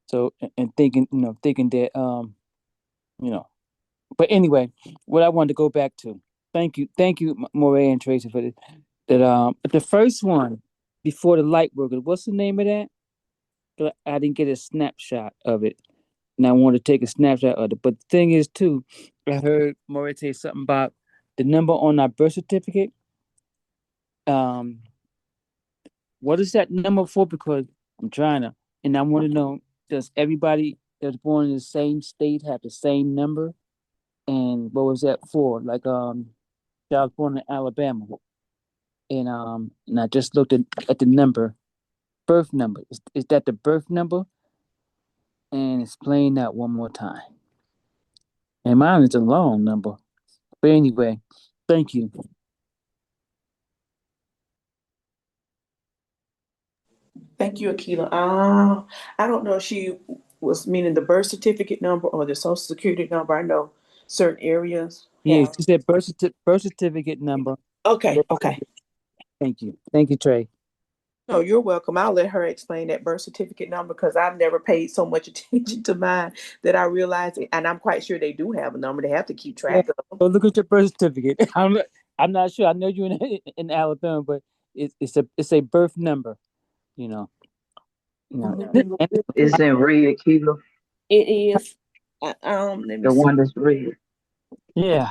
So and thinking that you know. But anyway, what I wanted to go back to. Thank you, Moray and Tracy, for the first one before the light worker. What's the name of that? 'Cause I didn't get a snapshot of it, and I wanted to take a snapshot of it. But the thing is, too, I heard Moray say something about the number on our birth certificate. Um, what is that number for? Because I'm trying to, and I want to know: does everybody that's born in the same state have the same number? And what was that for? Like, I was born in Alabama, and I just looked at the number, birth number. Is that the birth number? And explain that one more time. And mine is a long number. But anyway, thank you. Thank you, Akila. I don't know if she was meaning the birth certificate number or the social security number. I know certain areas Yeah, have. she said birth certificate number. Okay, okay. Thank you. Thank you, Trey. No, you're welcome. I'll let her explain that birth certificate number because I've never paid so much attention to mine that I realize it. And I'm quite sure they do have a number. They have to keep Yeah. track of them. So look at your birth certificate. I'm not sure. I know you in Alabama, but it's a birth number. You know. You know. And, It's in red, Kilo, It is. Let me the see. one that's red. yeah.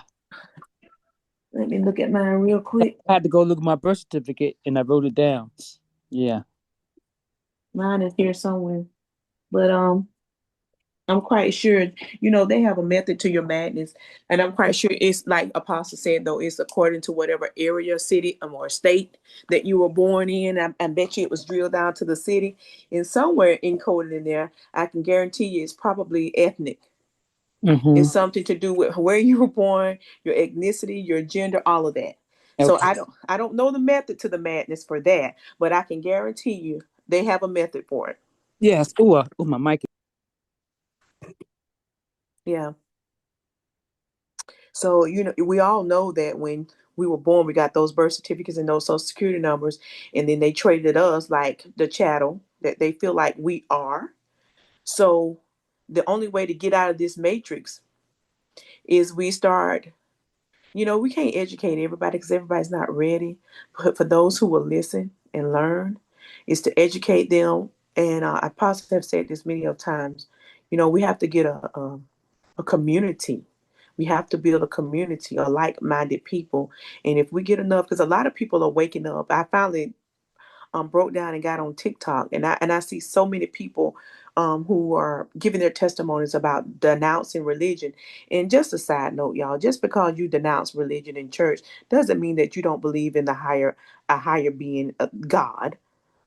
Let me look at mine real quick. I had to go look at my birth certificate and I wrote it down. Yeah. Mine is here somewhere. But I'm quite sure, they have a method to your madness. And I'm quite sure it's like Apostle said, though, it's according to whatever area, city, or state that you were born in. I bet you it was drilled down to the city. And somewhere encoded in there, I can guarantee you it's probably ethnic. Mm-hmm. It's something to do with where you were born, your ethnicity, your gender, all of that. So Okay. I don't know the method to the madness for that, but I can guarantee you they have a method for it. Yes. Oh, my mic. Yeah. So, we all know that when we were born, we got those birth certificates and those social security numbers, and then they traded us like the chattel that they feel like we are. So, the only way to get out of this matrix is we start, we can't educate everybody because everybody's not ready. But for those who will listen and learn, is to educate them. And I possibly have said this many of times, we have to get a community. We have to build a community of like-minded people. And if we get enough, because a lot of people are waking up. I finally broke down and got on TikTok, and I see so many people who are giving their testimonies about denouncing religion. And just a side note, y'all, just because you denounce religion in church doesn't mean that you don't believe in a higher being, God.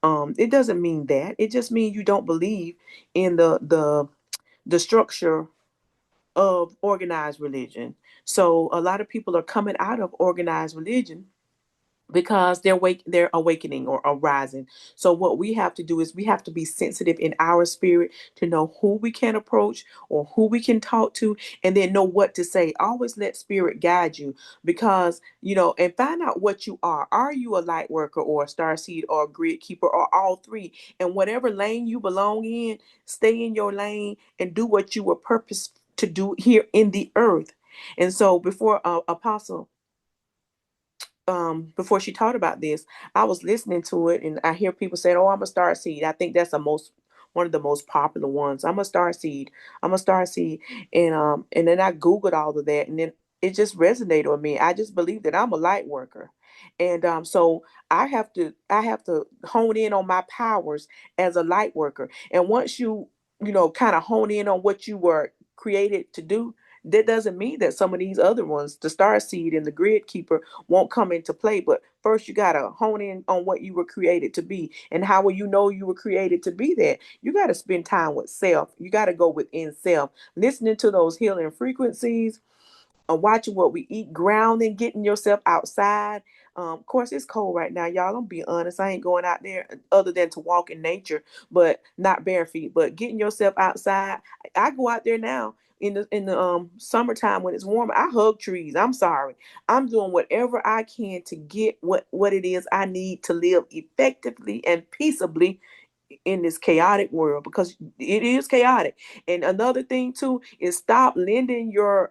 It doesn't mean that. It just means you don't believe in the structure of organized religion. So a lot of people are coming out of organized religion because they're awakening or arising. So what we have to do is we have to be sensitive in our spirit to know who we can approach or who we can talk to, and then know what to say. Always let spirit guide you, because and find out what you are. Are you a light worker or a star seed or a grid keeper or all three? And whatever lane you belong in, stay in your lane and do what you were purposed to do here in the earth. And so before Apostle before she taught about this, I was listening to it and I hear people saying, "Oh, I'm a star seed." I think that's the most one of the most popular ones. I'm a star seed. I'm a star seed. And then I Googled all of that, and then it just resonated with me. I just believe that I'm a light worker. And so I have to hone in on my powers as a light worker. And once you kind of hone in on what you were created to do, that doesn't mean that some of these other ones, the star seed and the grid keeper, won't come into play. But first, you got to hone in on what you were created to be. And how will you know you were created to be that? You got to spend time with self. You got to go within self, listening to those healing frequencies, watching what we eat, grounding, getting yourself outside. Of course, it's cold right now, y'all. I'm be honest. I ain't going out there other than to walk in nature, but not bare feet. But getting yourself outside. I go out there now in the summertime when it's warmer. I hug trees. I'm sorry. I'm doing whatever I can to get what it is I need to live effectively and peaceably in this chaotic world, because it is chaotic. And another thing too is stop lending your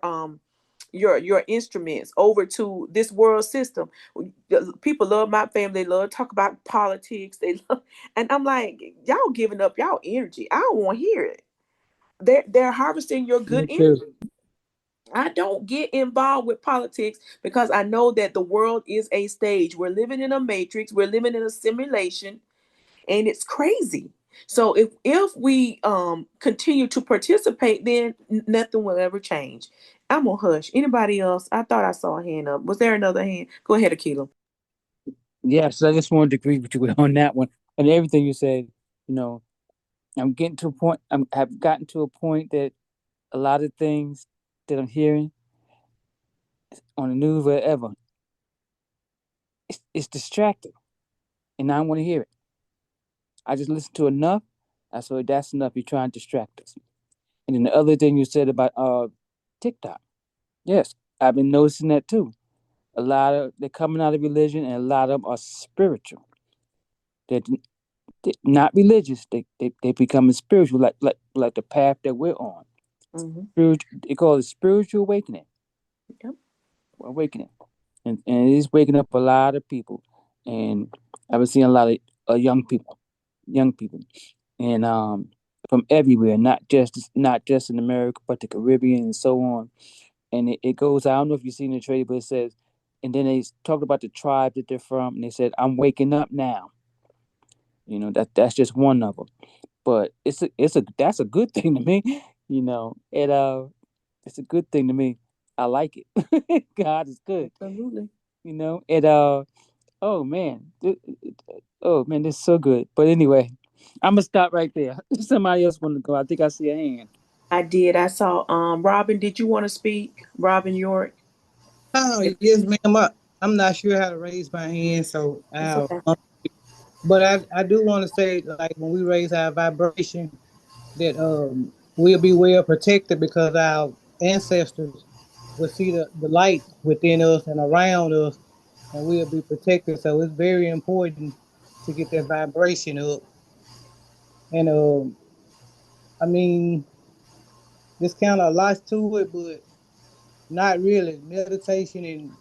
instruments over to this world system. People love my family, they love to talk about politics, they love, and I'm like, y'all giving up y'all energy. I don't want to hear it. They're harvesting your good Me too. energy. I don't get involved with politics because I know that the world is a stage. We're living in a matrix, we're living in a simulation, and it's crazy. So if we continue to participate, then nothing will ever change. I'm gonna hush. Anybody else? I thought I saw a hand up. Was there another hand? Go ahead, Akila. Yes, I just wanted to agree with you on that one and everything you said. You know, I'm getting to a point. Have gotten to a point that a lot of things that I'm hearing on the news, wherever, it's distracting, and I don't want to hear it. I just listened to enough. I said that's enough. You're trying to distract us. And then the other thing you said about TikTok. Yes, I've been noticing that too. A lot of they're coming out of religion, and a lot of them are spiritual. They're not religious. They becoming spiritual, like the path that we're on. Mm-hmm. Spiritual. They call it spiritual awakening. Yep. Awakening, and it is waking up a lot of people. And I've been seeing a lot of young people, and from everywhere, not just in America, but the Caribbean and so on. And it goes. I don't know if you've seen the trailer, but it says, and then they talk about the tribe that they're from, and they said, "I'm waking up now." That's just one of them, but that's a good thing to me. It's a good thing to me. I like it. God is good. Absolutely. Oh man, oh man, this is so good. But anyway, I'm gonna stop right there. Somebody else want to go? I think I see a hand. I did. I saw Robin. Did you want to speak? Robin York. Oh, yes, ma'am. I'm not sure how to raise my hand, so It's okay. but I do want to say, like, when we raise our vibration, that we'll be well protected because our ancestors will see the light within us and around us, and we'll be protected. So it's very important to get that vibration up. And I mean, there's kind of a lot to it, but not really. Meditation and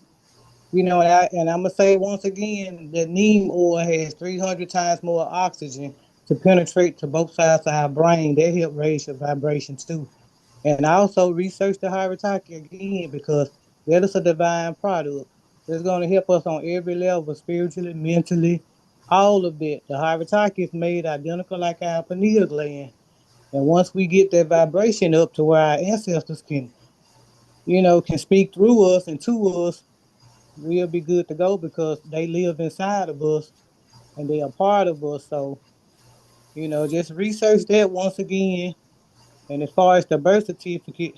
and I'm gonna say once again that neem oil has 300 times more oxygen to penetrate to both sides of our brain. That help raise your vibration too. And I also researched the Haritaki again because that is a divine product. It's going to help us on every level, spiritually, mentally, all of that. The Haritaki is made identical like our pineal gland. And once we get that vibration up to where our ancestors can speak through us and to us, we'll be good to go because they live inside of us and they are part of us. So, just research that once again. And as far as the birth certificate,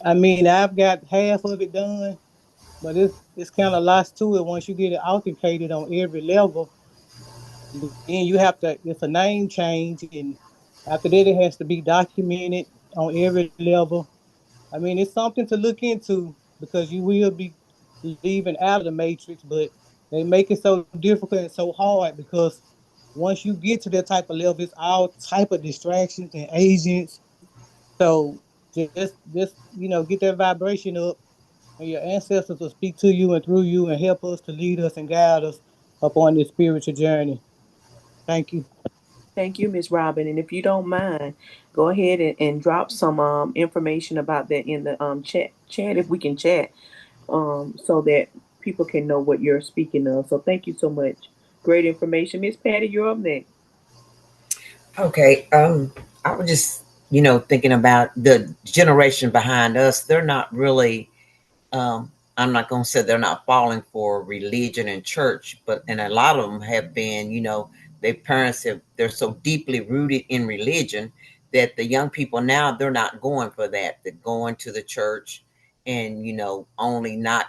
I mean, I've got half of it done, but it's kind of lots to it once you get it authenticated on every level. Then you have to, it's a name change, and after that, it has to be documented on every level. I mean, it's something to look into because you will be leaving out of the matrix, but they make it so difficult and so hard because once you get to that type of level, it's all type of distractions and agents. So just get that vibration up, and your ancestors will speak to you and through you and help us to lead us and guide us up on this spiritual journey. Thank you. Thank you, Miss Robin. And if you don't mind, go ahead and drop some information about that in the chat if we can chat, so that people can know what you're speaking of. So thank you so much. Great information. Miss Patty, you're up next. Okay. I was just, thinking about the generation behind us. They're not really, I'm not going to say they're not falling for religion and church, but, and a lot of them have been, their parents they're so deeply rooted in religion that the young people now, they're not going for that. They're going to the church and, only not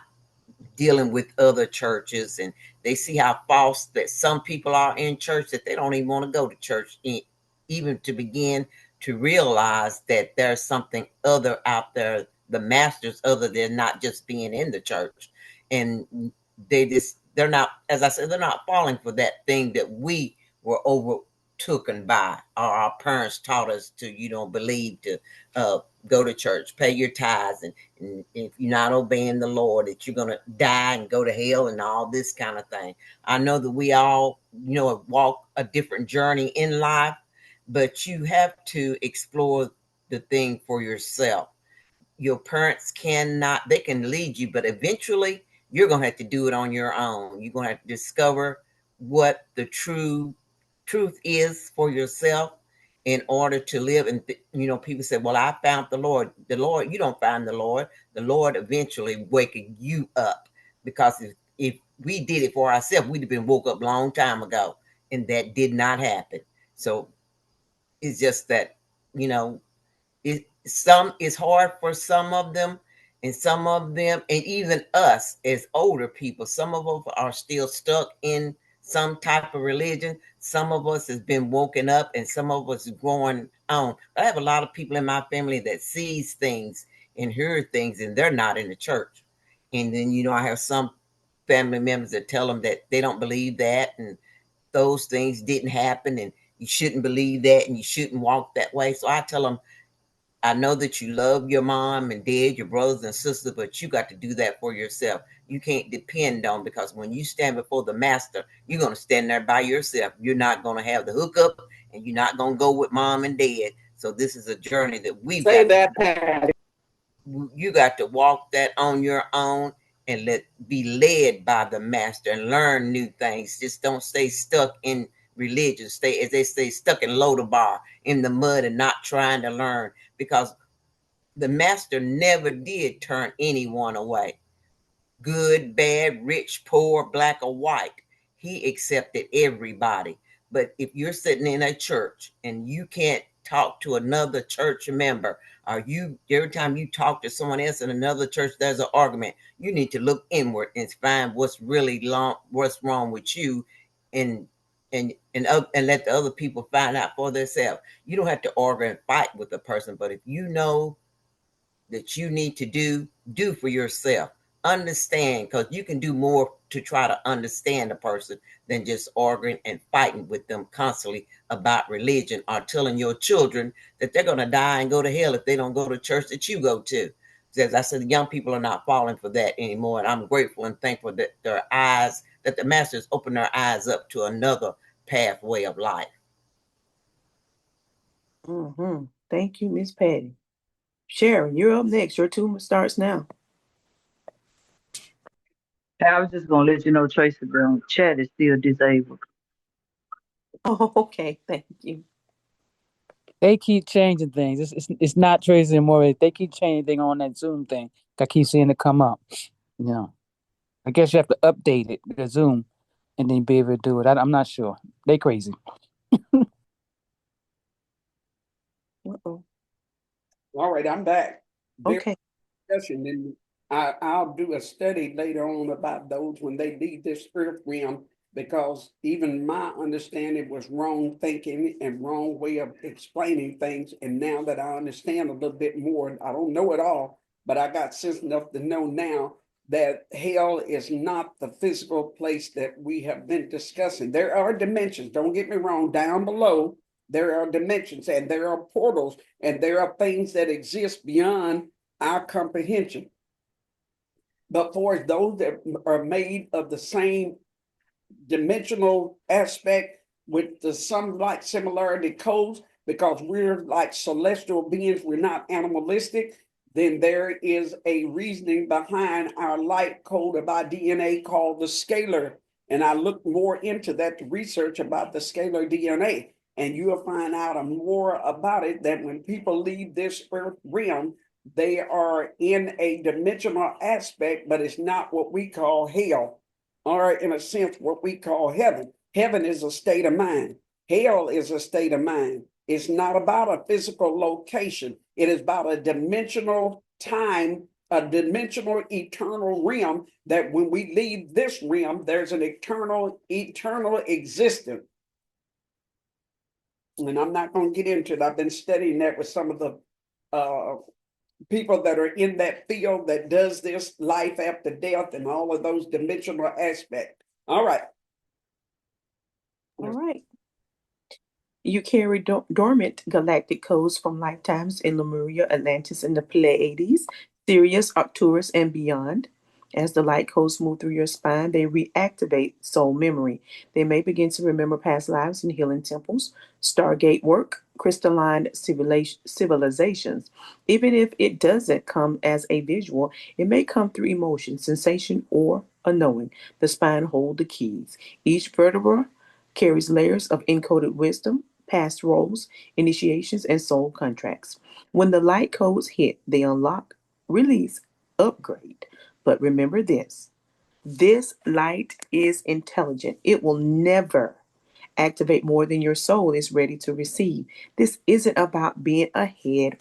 dealing with other churches, and they see how false that some people are in church that they don't even want to go to church, even to begin to realize that there's something other out there, the masters other than not just being in the church. And they're not, as I said, they're not falling for that thing that we were overtaken by, or our parents taught us to, believe, to go to church, pay your tithes, and if you're not obeying the Lord, that you're going to die and go to hell and all this kind of thing. I know that we all, walk a different journey in life, but you have to explore the thing for yourself. Your parents cannot, they can lead you, but eventually you're going to have to do it on your own. You're going to have to discover what the truth is for yourself in order to live. And people say, well, I found the Lord. You don't find the Lord eventually waking you up, because if we did it for ourselves, we'd have been woke up a long time ago, and that did not happen. So it's just that, you know it's hard for some of them, and some of them, and even us as older people, some of us are still stuck in some type of religion. Some of us has been woken up, and some of us is growing on. I have a lot of people in my family that sees things and hear things, and they're not in the church. And then I have some family members that tell them that they don't believe that, and those things didn't happen, and you shouldn't believe that, and you shouldn't walk that way. So I tell them, I know that you love your mom and dad, your brothers and sisters, but you got to do that for yourself. You can't depend on, because when you stand before the master, you're going to stand there by yourself. You're not going to have the hookup, and you're not going to go with mom and dad. So this is a journey that we've Say got that, Patty. you got to walk that on your own, and be led by the master and learn new things. Just don't stay stuck in religion. Stay, as they say, stuck in Lodabar in the mud and not trying to learn, because the master never did turn anyone away. Good, bad, rich, poor, black, or white. He accepted everybody. But if you're sitting in a church and you can't talk to another church member, or every time you talk to someone else in another church, there's an argument, you need to look inward and find what's wrong with you, and and let the other people find out for themselves. You don't have to argue and fight with the person, but if you know that you need to do for yourself, understand, because you can do more to try to understand a person than just arguing and fighting with them constantly about religion, or telling your children that they're going to die and go to hell if they don't go to church that you go to. As I said, the young people are not falling for that anymore, and I'm grateful and thankful that the masters open their eyes up to another pathway of life. Thank you, Miss Patty. Sharon, you're up next. Your 2 starts now. I was just gonna let you know, Tracy Brown chat is still disabled. Oh, okay. Thank you. They keep changing things. It's not Tracy anymore. They keep changing things on that Zoom thing. I keep seeing it come up. You know, I guess you have to update it, the Zoom, and then be able to do it. I'm not sure. They crazy. Uh-oh. All right, I'm back. Very Okay. discussion, and I'll do a study later on about those when they leave this earth realm, because even my understanding was wrong thinking and wrong way of explaining things. And now that I understand a little bit more, I don't know it all, but I got sense enough to know now that hell is not the physical place that we have been discussing. There are dimensions, don't get me wrong, down below. There are dimensions and there are portals and there are things that exist beyond our comprehension. But for those that are made of the same dimensional aspect with the some similarity codes, because we're like celestial beings, we're not animalistic, then there is a reasoning behind our light code of our DNA called the scalar. And I looked more into that to research about the scalar DNA. And you'll find out more about it, that when people leave this earth realm, they are in a dimensional aspect, but it's not what we call hell, or in a sense, what we call heaven. Heaven is a state of mind. Hell is a state of mind. It's not about a physical location. It is about a dimensional time, a dimensional eternal realm, that when we leave this realm, there's an eternal existence. And I'm not going to get into it. I've been studying that with some of the people that are in that field that does this life after death and all of those dimensional aspects. All right. All right. You carry dormant galactic codes from lifetimes in Lemuria, Atlantis, and the Pleiades, Sirius, Arcturus, and beyond. As the light codes move through your spine, they reactivate soul memory. They may begin to remember past lives in healing temples, stargate work, crystalline civilizations. Even if it doesn't come as a visual, it may come through emotion, sensation, or a knowing. The spine holds the keys. Each vertebra carries layers of encoded wisdom, past roles, initiations, and soul contracts. When the light codes hit, they unlock, release, upgrade. But remember this light is intelligent. It will never activate more than your soul is ready to receive. This isn't about being ahead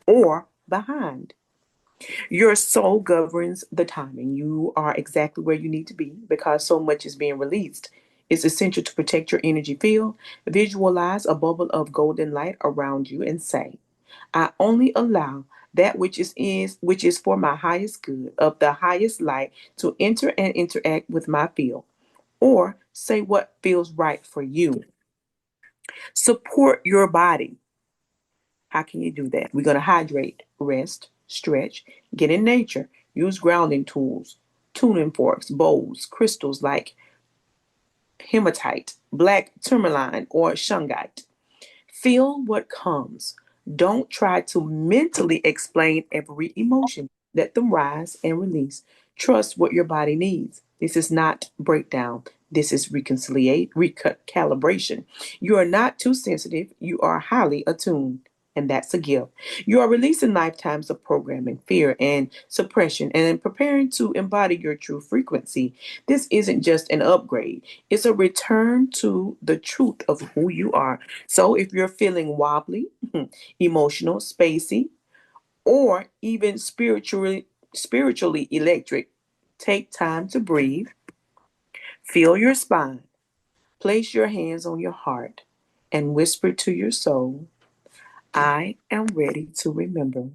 or behind. Your soul governs the timing. You are exactly where you need to be because so much is being released. It's essential to protect your energy field. Visualize a bubble of golden light around you and say, I only allow that which is for my highest good of the highest light to enter and interact with my field. Or say what feels right for you. Support your body. How can you do that? We're going to hydrate, rest, stretch, get in nature, use grounding tools, tuning forks, bowls, crystals like hematite, black tourmaline, or shungite. Feel what comes. Don't try to mentally explain every emotion. Let them rise and release. Trust what your body needs. This is not breakdown. This is recalibration. You are not too sensitive. You are highly attuned. And that's a gift. You are releasing lifetimes of programming, fear, and suppression, and preparing to embody your true frequency. This isn't just an upgrade, it's a return to the truth of who you are. So if you're feeling wobbly, emotional, spacey, or even spiritually electric, take time to breathe, feel your spine, place your hands on your heart, and whisper to your soul, I am ready to remember.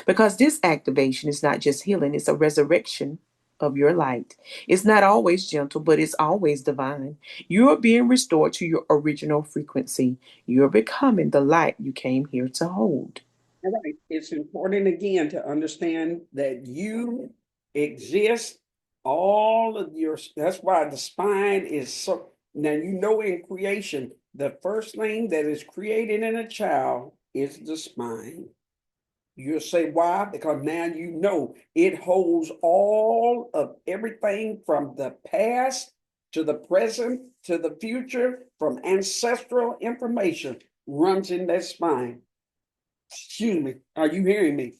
Because this activation is not just healing, it's a resurrection of your light. It's not always gentle, but it's always divine. You're being restored to your original frequency. You're becoming the light you came here to hold. All right. It's important again to understand that you exist. All of your, that's why the spine is so. Now, in creation, the first thing that is created in a child is the spine. You'll say why? Because now it holds all of everything from the past to the present to the future, from ancestral information runs in that spine. Excuse me. Are you hearing me?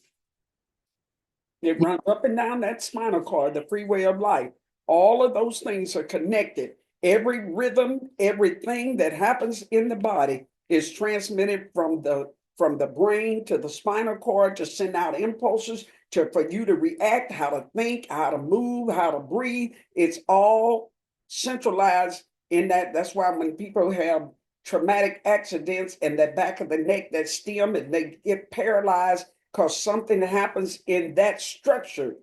It runs up and down that spinal cord, the freeway of life. All of those things are connected. Every rhythm, everything that happens in the body is transmitted from the from the brain to the spinal cord to send out impulses for you to react, how to think, how to move, how to breathe. It's all centralized in that. That's why when people have traumatic accidents and the back of the neck, that stem, and they get paralyzed because something happens in that structure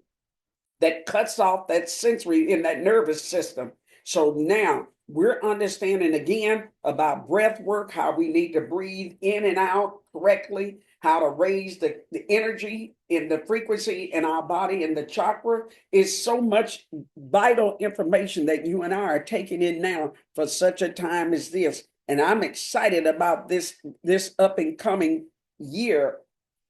that cuts off that sensory in that nervous system. So now we're understanding again about breath work, how we need to breathe in and out correctly, how to raise the energy in the frequency in our body and the chakra. Is so much vital information that you and I are taking in now for such a time as this. And I'm excited about this up and coming year,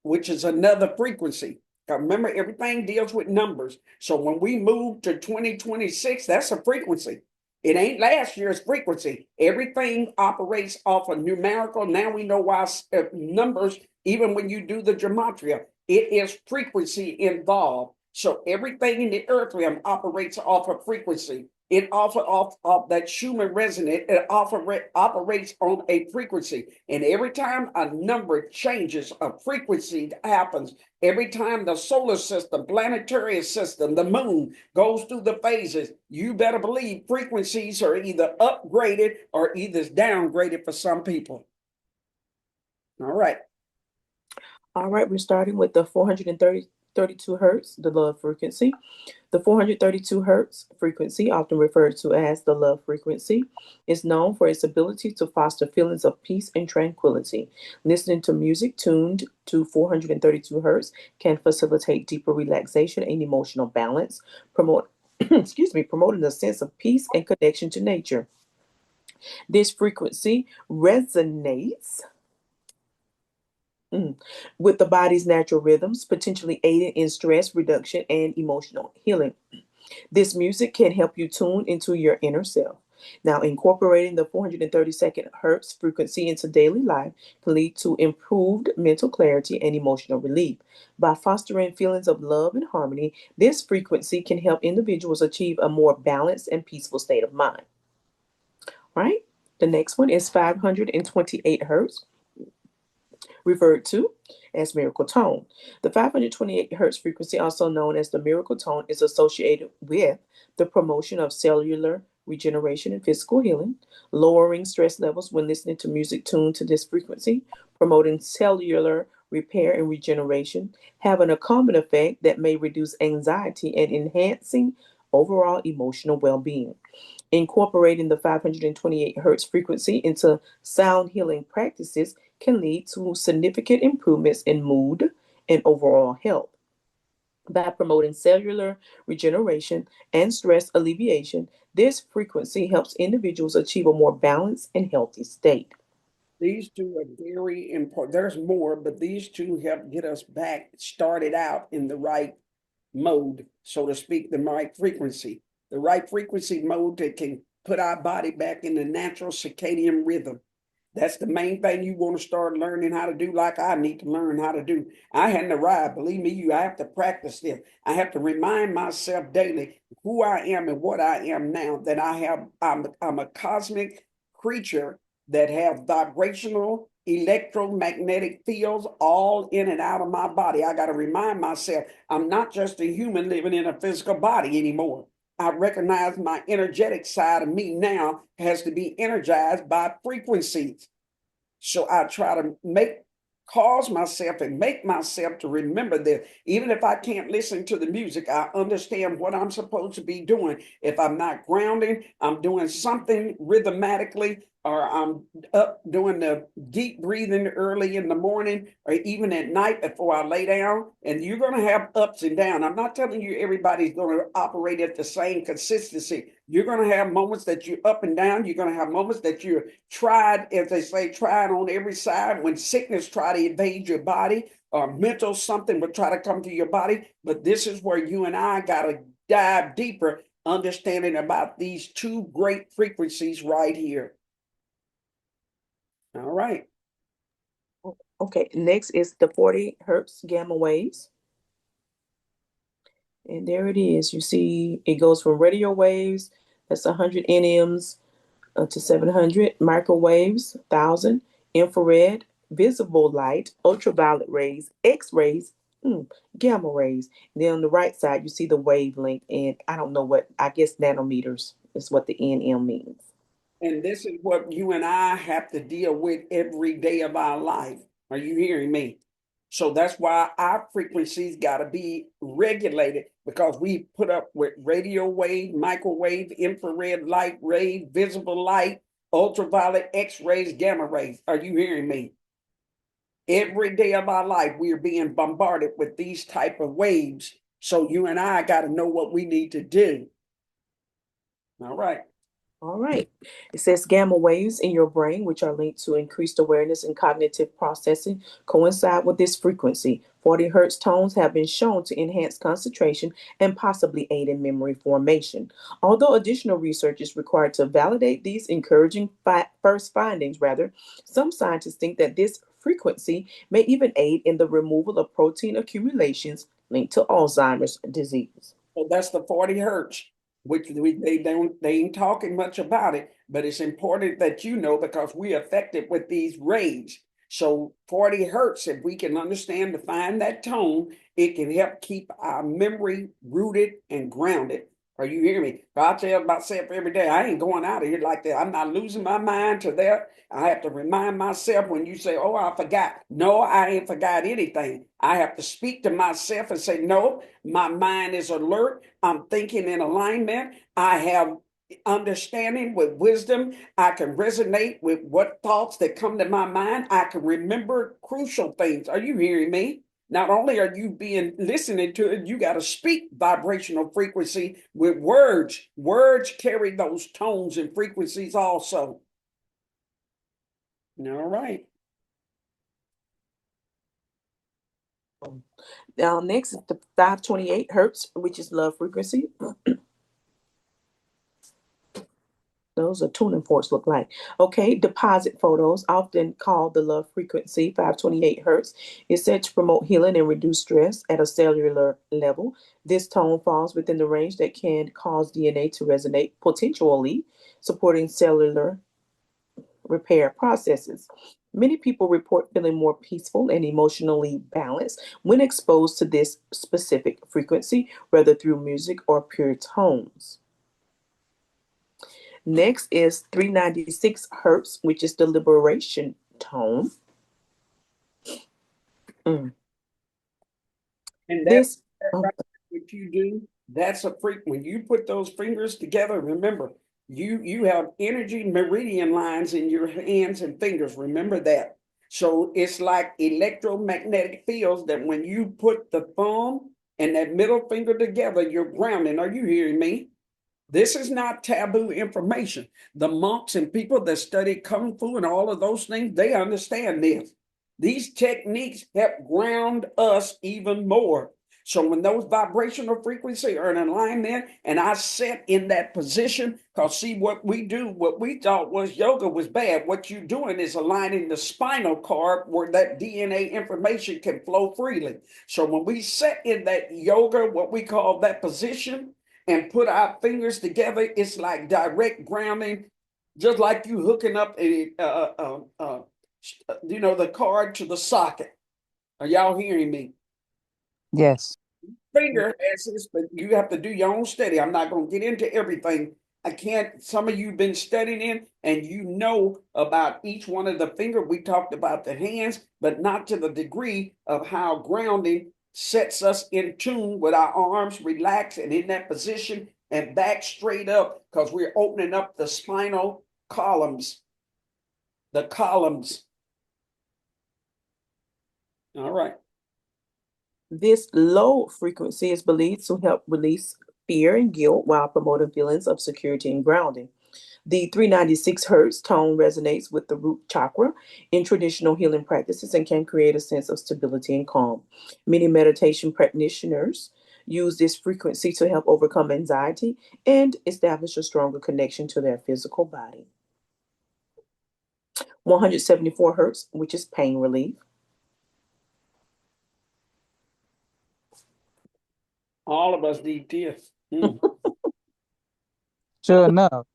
which is another frequency. Remember, everything deals with numbers. So when we move to 2026, that's a frequency. It ain't last year's frequency. Everything operates off of numerical. Now we know why numbers, even when you do the gematria, it is frequency involved. So everything in the earth realm operates off of frequency. It off that Schumann resonance. It operates on a frequency. And every time a number changes, a frequency happens. Every time the solar system, planetary system, the moon goes through the phases, you better believe frequencies are either upgraded or either downgraded for some people. All right. All right, we're starting with the 432 hertz, the love frequency. The 432 hertz frequency, often referred to as the love frequency, is known for its ability to foster feelings of peace and tranquility. Listening to music tuned to 432 hertz can facilitate deeper relaxation and emotional balance, promoting a sense of peace and connection to nature. This frequency resonates with the body's natural rhythms, potentially aiding in stress reduction and emotional healing. This music can help you tune into your inner self. Now, incorporating the 432nd hertz frequency into daily life can lead to improved mental clarity and emotional relief. By fostering feelings of love and harmony, this frequency can help individuals achieve a more balanced and peaceful state of mind. Right? The next one is 528 hertz, referred to as miracle tone. The 528 hertz frequency, also known as the miracle tone, is associated with the promotion of cellular regeneration and physical healing, lowering stress levels when listening to music tuned to this frequency, promoting cellular repair and regeneration, having a calming effect that may reduce anxiety and enhancing overall emotional well-being. Incorporating the 528 hertz frequency into sound healing practices can lead to significant improvements in mood and overall health. By promoting cellular regeneration and stress alleviation, this frequency helps individuals achieve a more balanced and healthy state. These two are very important. There's more, but these two help get us back started out in the right mode, so to speak, the right frequency. The right frequency mode that can put our body back in the natural circadian rhythm. That's the main thing you want to start learning how to do, like I need to learn how to do. I hadn't arrived. Believe me, I have to practice this. I have to remind myself daily who I am and what I am now, that I'm a cosmic creature that have vibrational electromagnetic fields all in and out of my body. I got to remind myself I'm not just a human living in a physical body anymore. I recognize my energetic side of me now has to be energized by frequencies. So I try to cause myself and make myself to remember that even if I can't listen to the music, I understand what I'm supposed to be doing. If I'm not grounding, I'm doing something rhythmatically, or I'm up doing the deep breathing early in the morning or even at night before I lay down. And you're going to have ups and downs. I'm not telling you everybody's going to operate at the same consistency. You're going to have moments that you're up and down. You're going to have moments that you're tried, as they say, tried on every side. When sickness try to invade your body, or mental something will try to come to your body. But this is where you and I got to dive deeper, understanding about these two great frequencies right here. All right. Okay, next is the 40 hertz gamma waves. And there it is. You see, it goes from radio waves, that's 100 NMs, to 700, microwaves, 1,000, infrared, visible light, ultraviolet rays, X rays, gamma rays. And then on the right side, you see the wavelength, and I don't know what, I guess nanometers is what the NM means. And this is what you and I have to deal with every day of our life. Are you hearing me? So that's why our frequencies got to be regulated, because we put up with radio wave, microwave, infrared light, ray, visible light, ultraviolet, X rays, gamma rays. Are you hearing me? Every day of our life, we are being bombarded with these type of waves. So you and I got to know what we need to do. All right. All right. It says gamma waves in your brain, which are linked to increased awareness and cognitive processing, coincide with this frequency. 40 hertz tones have been shown to enhance concentration and possibly aid in memory formation. Although additional research is required to validate these encouraging first findings, some scientists think that this frequency may even aid in the removal of protein accumulations linked to Alzheimer's disease. So that's the 40 hertz, which they ain't talking much about it, but it's important that you know, because we're affected with these rays. So 40 hertz, if we can understand to find that tone, it can help keep our memory rooted and grounded. Are you hearing me? I tell myself every day, I ain't going out of here like that. I'm not losing my mind to that. I have to remind myself when you say, oh, I forgot. No, I ain't forgot anything. I have to speak to myself and say, no, my mind is alert. I'm thinking in alignment. I have understanding with wisdom. I can resonate with what thoughts that come to my mind. I can remember crucial things. Are you hearing me? Not only are you being listening to it, you got to speak vibrational frequency with words. Words carry those tones and frequencies also. All right. Now, next is the 528 hertz, which is love frequency. Those are tuning forks look like. Okay, deposit photos, often called the love frequency, 528 hertz, is said to promote healing and reduce stress at a cellular level. This tone falls within the range that can cause DNA to resonate, potentially supporting cellular repair processes. Many people report feeling more peaceful and emotionally balanced when exposed to this specific frequency, whether through music or pure tones. Next is 396 hertz, which is the liberation tone. Mm. And This, right, what you do, that's a freak. When you put those fingers together, remember, you have energy meridian lines in your hands and fingers. Remember that. So it's like electromagnetic fields that when you put the thumb and that middle finger together, you're grounding. Are you hearing me? This is not taboo information. The monks and people that study kung fu and all of those things, they understand this. These techniques help ground us even more. So when those vibrational frequencies are in alignment and I set in that position, because see what we do, what we thought was yoga was bad. What you're doing is aligning the spinal cord where that DNA information can flow freely. So when we set in that yoga, what we call that position, and put our fingers together, it's like direct grounding, just like you hooking up the cord to the socket. Are y'all hearing me? Yes. Finger has this, but you have to do your own study. I'm not going to get into everything. I can't. Some of you have been studying and you know about each one of the finger. We talked about the hands, but not to the degree of how grounding sets us in tune with our arms relaxed and in that position and back straight up, because we're opening up the spinal columns. The columns. All right. this low frequency is believed to help release fear and guilt while promoting feelings of security and grounding. The 396 hertz tone resonates with the root chakra in traditional healing practices and can create a sense of stability and calm. Many meditation practitioners use this frequency to help overcome anxiety and establish a stronger connection to their physical body. 174 hertz, which is pain relief. All of us need this. Sure enough.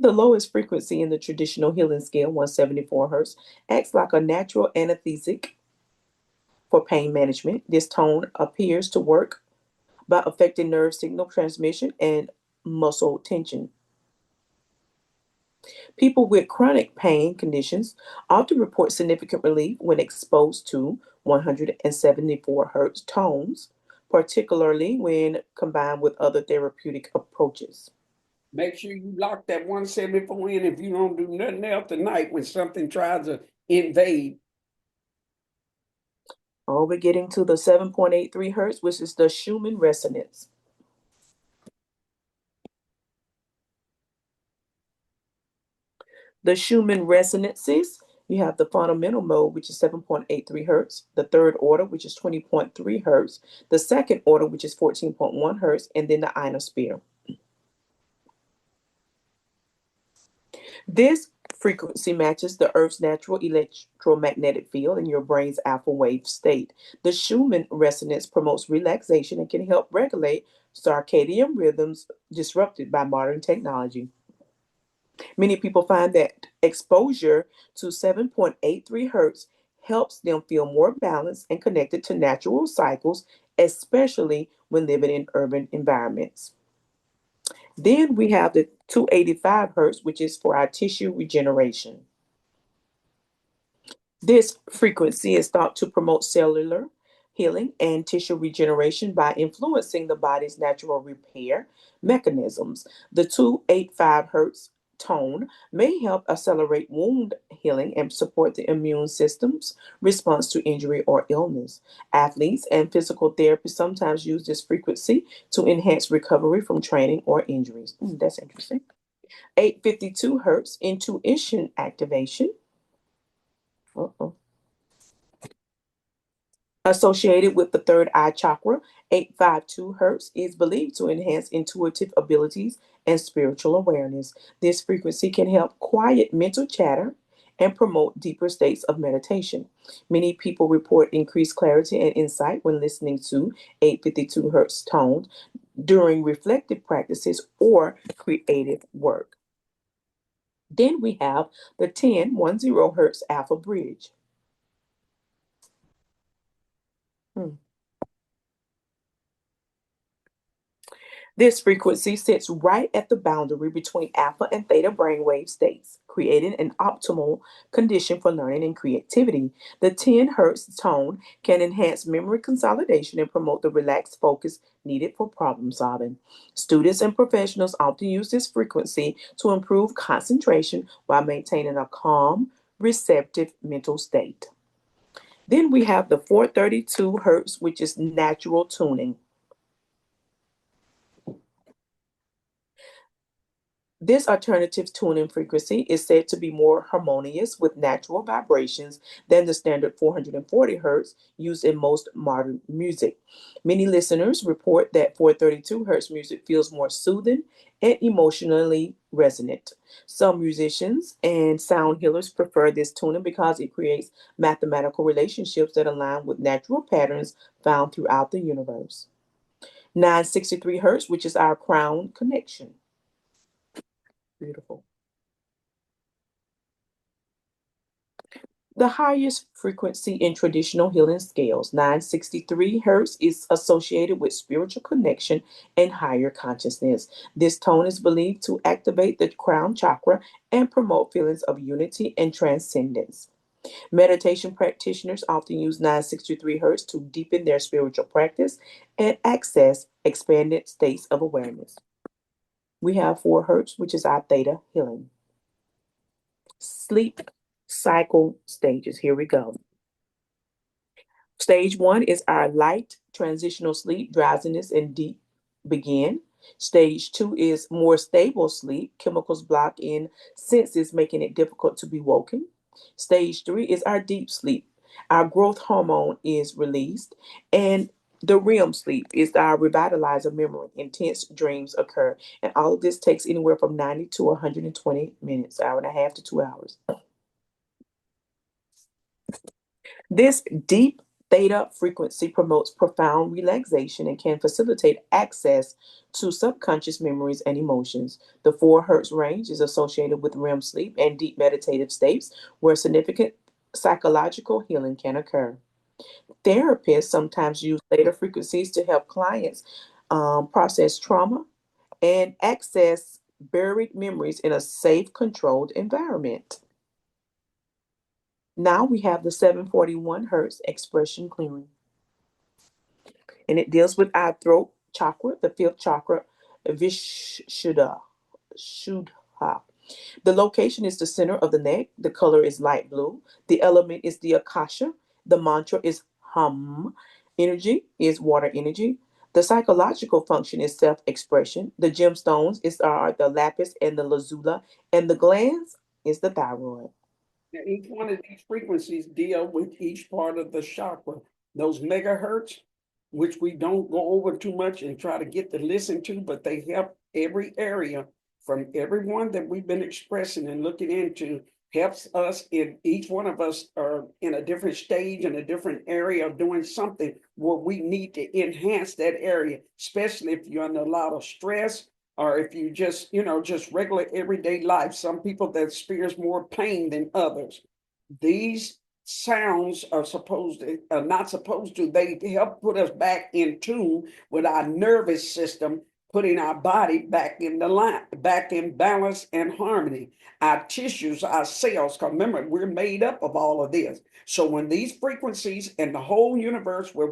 The lowest frequency in the traditional healing scale, 174 hertz, acts like a natural anesthetic for pain management. This tone appears to work by affecting nerve signal transmission and muscle tension. People with chronic pain conditions often report significant relief when exposed to 174 hertz tones, particularly when combined with other therapeutic approaches. Make sure you lock that 174 in if you don't do nothing else tonight when something tries to invade. Oh, we're getting to the 7.83 hertz, which is the Schumann resonance. The Schumann resonances, you have the fundamental mode, which is 7.83 hertz, the third order, which is 20.3 hertz, the second order, which is 14.1 hertz, and then the ionosphere. This frequency matches the Earth's natural electromagnetic field in your brain's alpha wave state. The Schumann resonance promotes relaxation and can help regulate circadian rhythms disrupted by modern technology. Many people find that exposure to 7.83 hertz helps them feel more balanced and connected to natural cycles, especially when living in urban environments. Then we have the 285 hertz, which is for our tissue regeneration. This frequency is thought to promote cellular healing and tissue regeneration by influencing the body's natural repair mechanisms. The 285 hertz tone may help accelerate wound healing and support the immune system's response to injury or illness. Athletes and physical therapists sometimes use this frequency to enhance recovery from training or injuries. That's interesting. 852 hertz intuition activation. Uh-oh. Associated with the third eye chakra, 852 hertz is believed to enhance intuitive abilities and spiritual awareness. This frequency can help quiet mental chatter and promote deeper states of meditation. Many people report increased clarity and insight when listening to 852 hertz tones during reflective practices or creative work. Then we have the 1010 hertz alpha bridge. Hmm. This frequency sits right at the boundary between alpha and theta brainwave states, creating an optimal condition for learning and creativity. The 10 hertz tone can enhance memory consolidation and promote the relaxed focus needed for problem solving. Students and professionals often use this frequency to improve concentration while maintaining a calm, receptive mental state. Then we have the 432 hertz, which is natural tuning. This alternative tuning frequency is said to be more harmonious with natural vibrations than the standard 440 hertz used in most modern music. Many listeners report that 432 hertz music feels more soothing and emotionally resonant. Some musicians and sound healers prefer this tuning because it creates mathematical relationships that align with natural patterns found throughout the universe. 963 hertz, which is our crown connection. Beautiful. The highest frequency in traditional healing scales, 963 hertz, is associated with spiritual connection and higher consciousness. This tone is believed to activate the crown chakra and promote feelings of unity and transcendence. Meditation practitioners often use 963 hertz to deepen their spiritual practice and access expanded states of awareness. We have 4 hertz, which is our theta healing. Sleep cycle stages. Here we go. Stage 1 is our light transitional sleep, drowsiness, and deep begin. Stage 2 is more stable sleep, chemicals block in senses, making it difficult to be woken. Stage 3 is our deep sleep. Our growth hormone is released, and the REM sleep is our revitalizer memory. Intense dreams occur, and all of this takes anywhere from 90 to 120 minutes, hour and a half to 2 hours. This deep Theta frequency promotes profound relaxation and can facilitate access to subconscious memories and emotions. The 4 hertz range is associated with REM sleep and deep meditative states where significant psychological healing can occur. Therapists sometimes use theta frequencies to help clients process trauma and access buried memories in a safe, controlled environment. Now we have the 741 hertz expression clearing, and it deals with our throat chakra, the fifth chakra, Vishuddha. Shuddha. The location is the center of the neck. The color is light blue. The element is the akasha. The mantra is hum. Energy is water energy. The psychological function is self-expression. The gemstones are the lapis and the lazuli, and the glands is the thyroid. Now, each one of these frequencies deal with each part of the chakra. Those megahertz, which we don't go over too much and try to get to listen to, but they help every area from everyone that we've been expressing and looking into, helps us in each one of us are in a different stage in a different area of doing something where we need to enhance that area, especially if you're under a lot of stress or if you just, just regular everyday life. Some people that experience more pain than others. These sounds are not supposed to, they help put us back in tune with our nervous system, putting our body back in the line, back in balance and harmony. Our tissues, our cells, because remember, we're made up of all of this. So when these frequencies and the whole universe our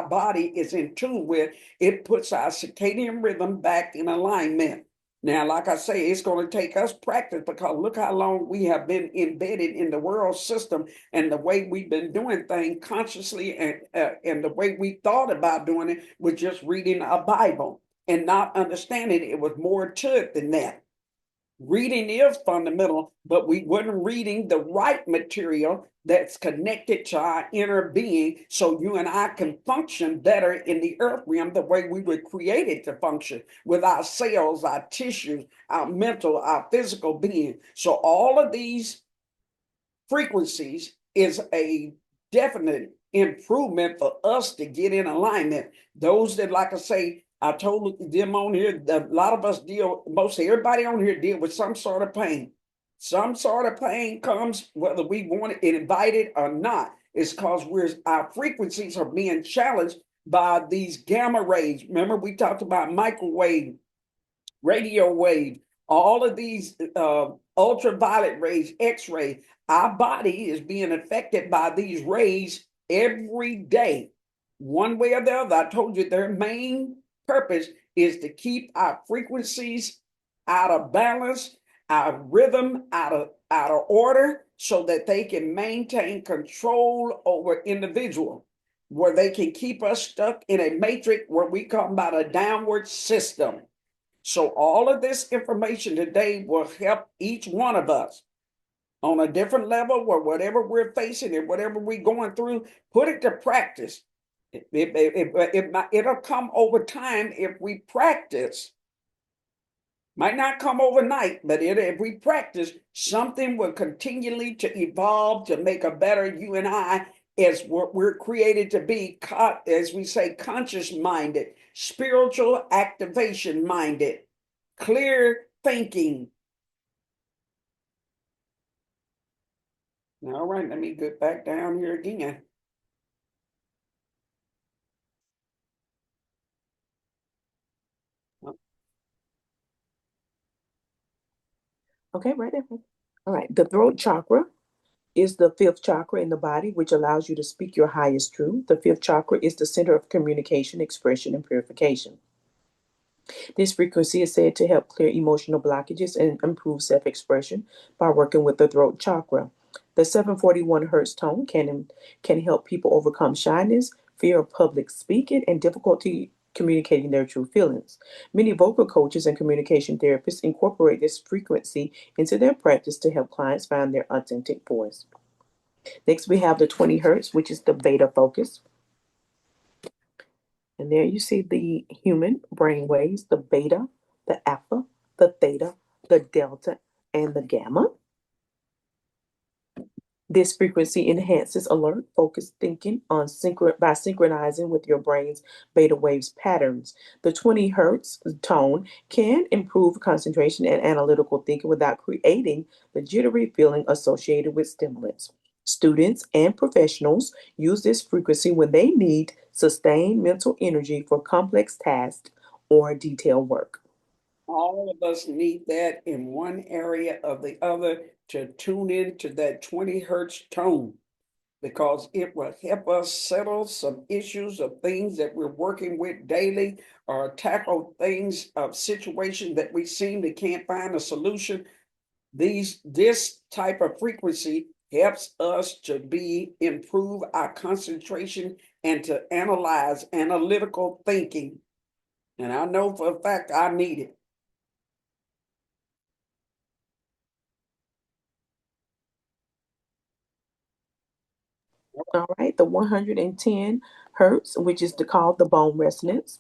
body is in tune with, it puts our circadian rhythm back in alignment. Now, like I say, it's going to take us practice because look how long we have been embedded in the world system and the way we've been doing things consciously and the way we thought about doing it was just reading a Bible and not understanding it was more to it than that. Reading is fundamental, but we weren't reading the right material that's connected to our inner being so you and I can function better in the earth realm the way we were created to function with our cells, our tissues, our mental, our physical being. So all of these frequencies is a definite improvement for us to get in alignment. Those that, like I say, I told them on here, a lot of us mostly everybody on here deal with some sort of pain. Some sort of pain comes whether we want it invited or not. It's because our frequencies are being challenged by these gamma rays. Remember, we talked about microwave, radio wave, all of these ultraviolet rays, X-ray. Our body is being affected by these rays every day, one way or the other. I told you their main purpose is to keep our frequencies out of balance, our rhythm out of order, so that they can maintain control over individual, where they can keep us stuck in a matrix where we come about a downward system. So all of this information today will help each one of us on a different level where whatever we're facing and whatever we're going through, put it to practice. It'll come over time if we practice. Might not come overnight, but if we practice, something will continually to evolve to make a better you and I as what we're created to be, as we say, conscious minded, spiritual activation minded, clear thinking. All right, let me get back down here again. Okay, right there. All right. The throat chakra is the fifth chakra in the body, which allows you to speak your highest truth. The fifth chakra is the center of communication, expression, and purification. This frequency is said to help clear emotional blockages and improve self expression by working with the throat chakra. The 741 hertz tone can help people overcome shyness, fear of public speaking, and difficulty communicating their true feelings. Many vocal coaches and communication therapists incorporate this frequency into their practice to help clients find their authentic voice. Next, we have the 20 hertz, which is the beta focus. And there you see the human brain waves, the beta, the alpha, the theta, the delta, and the gamma. This frequency enhances alert, focused thinking by synchronizing with your brain's beta waves patterns. The 20 hertz tone can improve concentration and analytical thinking without creating the jittery feeling associated with stimulants. Students and professionals use this frequency when they need sustained mental energy for complex tasks or detailed work. All of us need that in one area or the other to tune into that 20 hertz tone because it will help us settle some issues of things that we're working with daily or tackle things of situations that we seem to can't find a solution. This type of frequency helps us to improve our concentration and to analyze analytical thinking. And I know for a fact I need it. All right, the 110 hertz, which is called the bone resonance.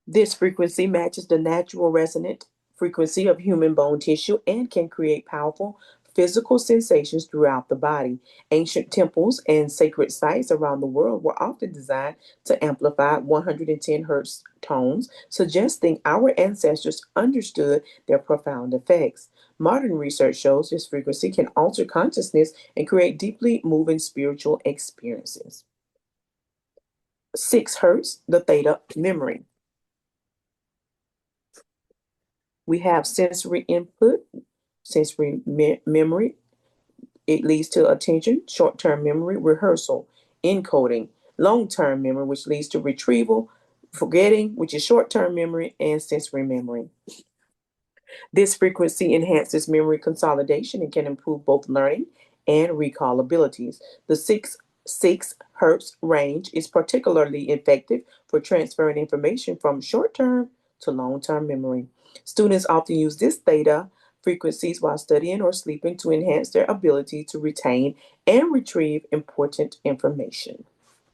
This frequency matches the natural resonant frequency of human bone tissue and can create powerful physical sensations throughout the body. Ancient temples and sacred sites around the world were often designed to amplify 110 hertz tones, suggesting our ancestors understood their profound effects. Modern research shows this frequency can alter consciousness and create deeply moving spiritual experiences. 6 hertz, the theta memory. We have sensory input, sensory memory. It leads to attention, short term memory, rehearsal, encoding, long term memory, which leads to retrieval, forgetting, which is short term memory, and sensory memory. This frequency enhances memory consolidation and can improve both learning and recall abilities. The 6 hertz range is particularly effective for transferring information from short term to long term memory. Students often use this theta frequencies while studying or sleeping to enhance their ability to retain and retrieve important information.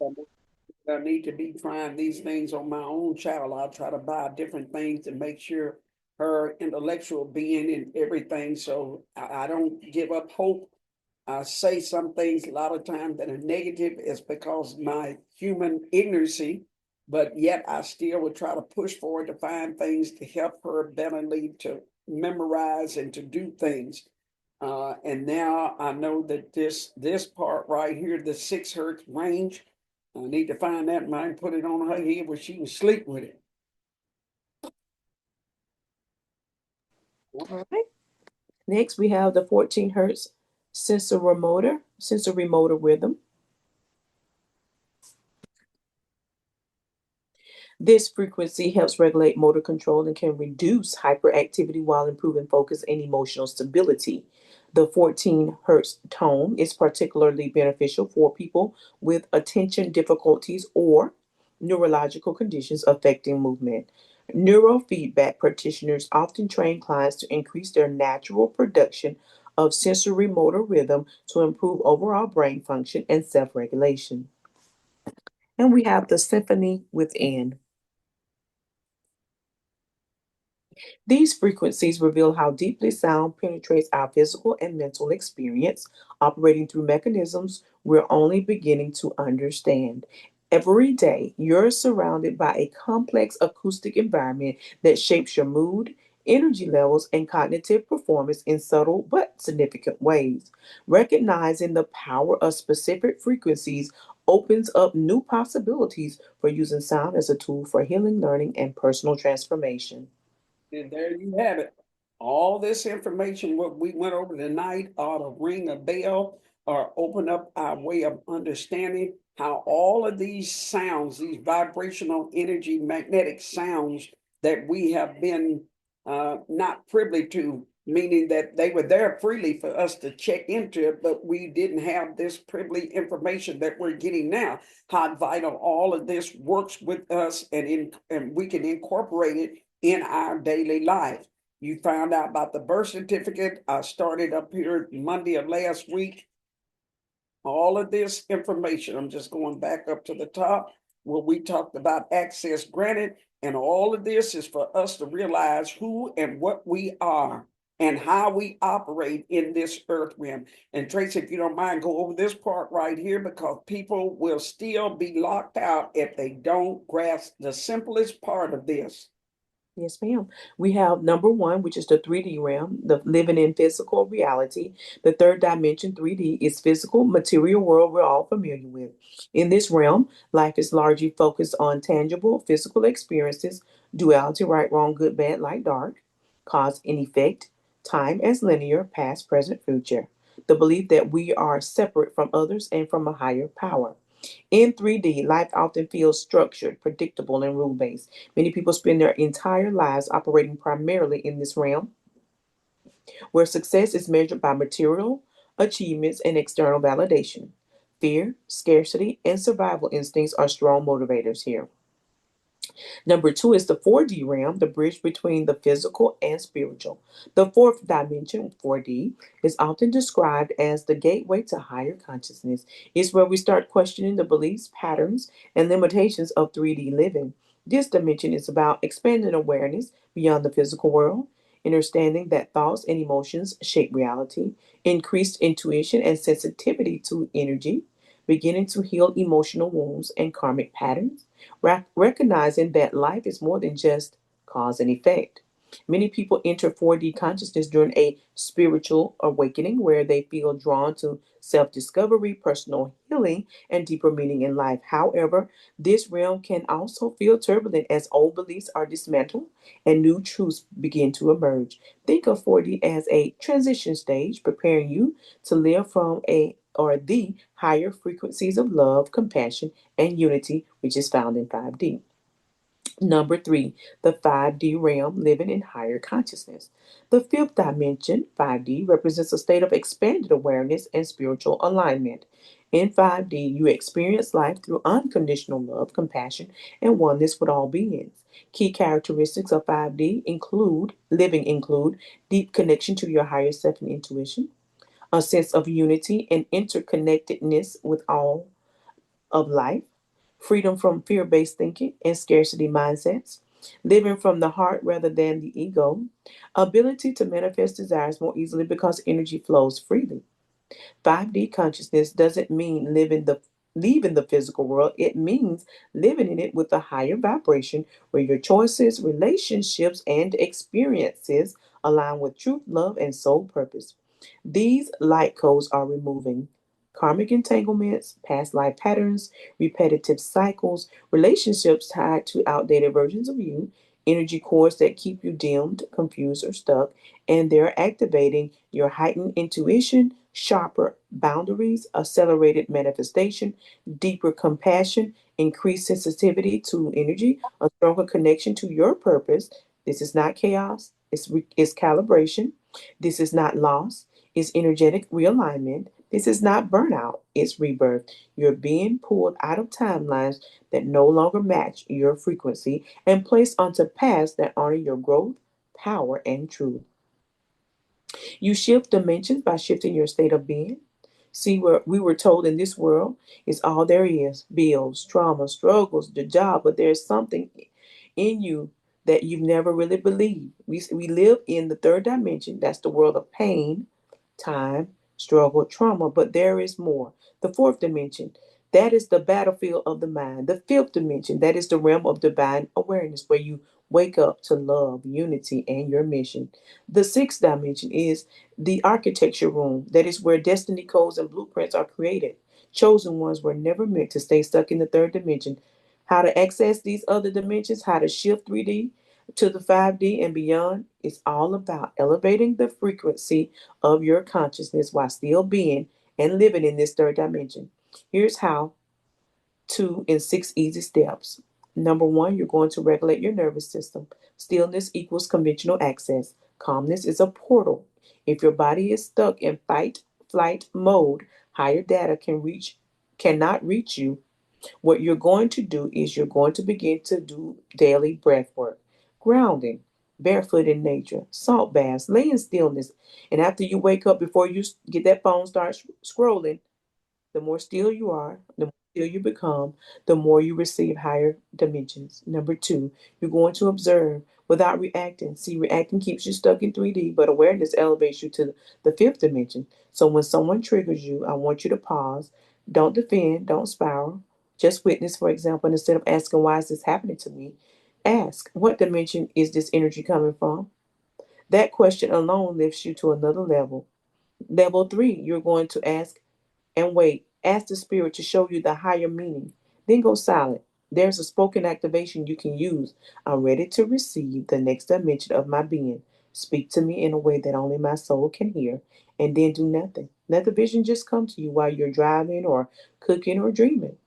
I need to be trying these things on my own child. I'll try to buy different things to make sure her intellectual being and everything. So I don't give up hope. I say some things a lot of times that are negative is because my human ignorancy, but yet I still would try to push forward to find things to help her betterly to memorize and to do things. And now I know that this part right here, the 6 hertz range, I need to find that and I can put it on her head where she can sleep with it. All right. Next, we have the 14 hertz sensory motor rhythm. This frequency helps regulate motor control and can reduce hyperactivity while improving focus and emotional stability. The 14 hertz tone is particularly beneficial for people with attention difficulties or neurological conditions affecting movement. Neurofeedback practitioners often train clients to increase their natural production of sensory motor rhythm to improve overall brain function and self regulation. And we have the symphony within. These frequencies reveal how deeply sound penetrates our physical and mental experience, operating through mechanisms we're only beginning to understand. Every day, you're surrounded by a complex acoustic environment that shapes your mood, energy levels, and cognitive performance in subtle but significant ways. Recognizing the power of specific frequencies opens up new possibilities for using sound as a tool for healing, learning, and personal transformation. And there you have it. All this information, what we went over tonight, ought to ring a bell or open up our way of understanding how all of these sounds, these vibrational energy, magnetic sounds that we have been not privy to, meaning that they were there freely for us to check into it, but we didn't have this privileged information that we're getting now. How vital all of this works with us, and we can incorporate it in our daily life. You found out about the birth certificate. I started up here Monday of last week. All of this information, I'm just going back up to the top where we talked about access granted. And all of this is for us to realize who and what we are and how we operate in this earth realm. And Tracy, if you don't mind, go over this part right here because people will still be locked out if they don't grasp the simplest part of this. Yes, ma'am. We have number one, which is the 3D realm, the living in physical reality. The third dimension, 3D, is physical, material world we're all familiar with. In this realm, life is largely focused on tangible, physical experiences, duality, right, wrong, good, bad, light, dark, cause and effect, time as linear, past, present, future. The belief that we are separate from others and from a higher power. In 3D, life often feels structured, predictable, and rule based. Many people spend their entire lives operating primarily in this realm, where success is measured by material achievements and external validation. Fear, scarcity, and survival instincts are strong motivators here. Number two is the 4D realm, the bridge between the physical and spiritual. The fourth dimension, 4D, is often described as the gateway to higher consciousness. It's where we start questioning the beliefs, patterns, and limitations of 3D living. This dimension is about expanding awareness beyond the physical world, understanding that thoughts and emotions shape reality, increased intuition and sensitivity to energy, beginning to heal emotional wounds and karmic patterns, recognizing that life is more than just cause and effect. Many people enter 4D consciousness during a spiritual awakening where they feel drawn to self discovery, personal healing, and deeper meaning in life. However, this realm can also feel turbulent as old beliefs are dismantled and new truths begin to emerge. Think of 4D as a transition stage, preparing you to live from a or the higher frequencies of love, compassion, and unity, which is found in 5D. Number three, the 5D realm, living in higher consciousness. The fifth dimension, 5D, represents a state of expanded awareness and spiritual alignment. In 5D, you experience life through unconditional love, compassion, and oneness with all beings. Key characteristics of 5D include deep connection to your higher self and intuition, a sense of unity and interconnectedness with all of life, freedom from fear based thinking and scarcity mindsets, living from the heart rather than the ego, ability to manifest desires more easily because energy flows freely. 5D consciousness doesn't mean leaving the physical world. It means living in it with a higher vibration where your choices, relationships, and experiences align with truth, love, and soul purpose. These light codes are removing karmic entanglements, past life patterns, repetitive cycles, relationships tied to outdated versions of you, energy cords that keep you dimmed, confused, or stuck, and they're activating your heightened intuition, sharper boundaries, accelerated manifestation, deeper compassion, increased sensitivity to energy, a stronger connection to your purpose. This is not chaos, it's calibration. This is not loss, it's energetic realignment. This is not burnout, it's rebirth. You're being pulled out of timelines that no longer match your frequency and placed onto paths that honor your growth, power, and truth. You shift dimensions by shifting your state of being. See, where we were told in this world is all there is bills, trauma, struggles, the job, but there's something in you that you've never really believed. We live in the third dimension, that's the world of pain, time, struggle, trauma, but there is more. The fourth dimension, that is the battlefield of the mind. The fifth dimension, that is the realm of divine awareness where you wake up to love, unity, and your mission. The sixth dimension is the architecture room, that is where destiny codes and blueprints are created. Chosen ones were never meant to stay stuck in the third dimension. How to access these other dimensions, how to shift 3D to the 5D and beyond, it's all about elevating the frequency of your consciousness while still being and living in this third dimension. Here's how to in 6 easy steps. Number one, you're going to regulate your nervous system. Stillness equals conventional access. Calmness is a portal. If your body is stuck in fight flight mode, higher data cannot reach you. What you're going to do is you're going to begin to do daily breath work, grounding, barefoot in nature, salt baths, lay in stillness. And after you wake up, before you get that phone starts scrolling, the more still you are, the more you become, the more you receive higher dimensions. Number two, you're going to observe without reacting. See, reacting keeps you stuck in 3D, but awareness elevates you to the fifth dimension. So when someone triggers you, I want you to pause. Don't defend, don't spiral. Just witness, for example, and instead of asking, why is this happening to me? Ask, what dimension is this energy coming from? That question alone lifts you to another level. Level three, you're going to ask and wait. Ask the spirit to show you the higher meaning. Then go silent. There's a spoken activation you can use. I'm ready to receive the next dimension of my being. Speak to me in a way that only my soul can hear, and then do nothing. Let the vision just come to you while you're driving or cooking or dreaming.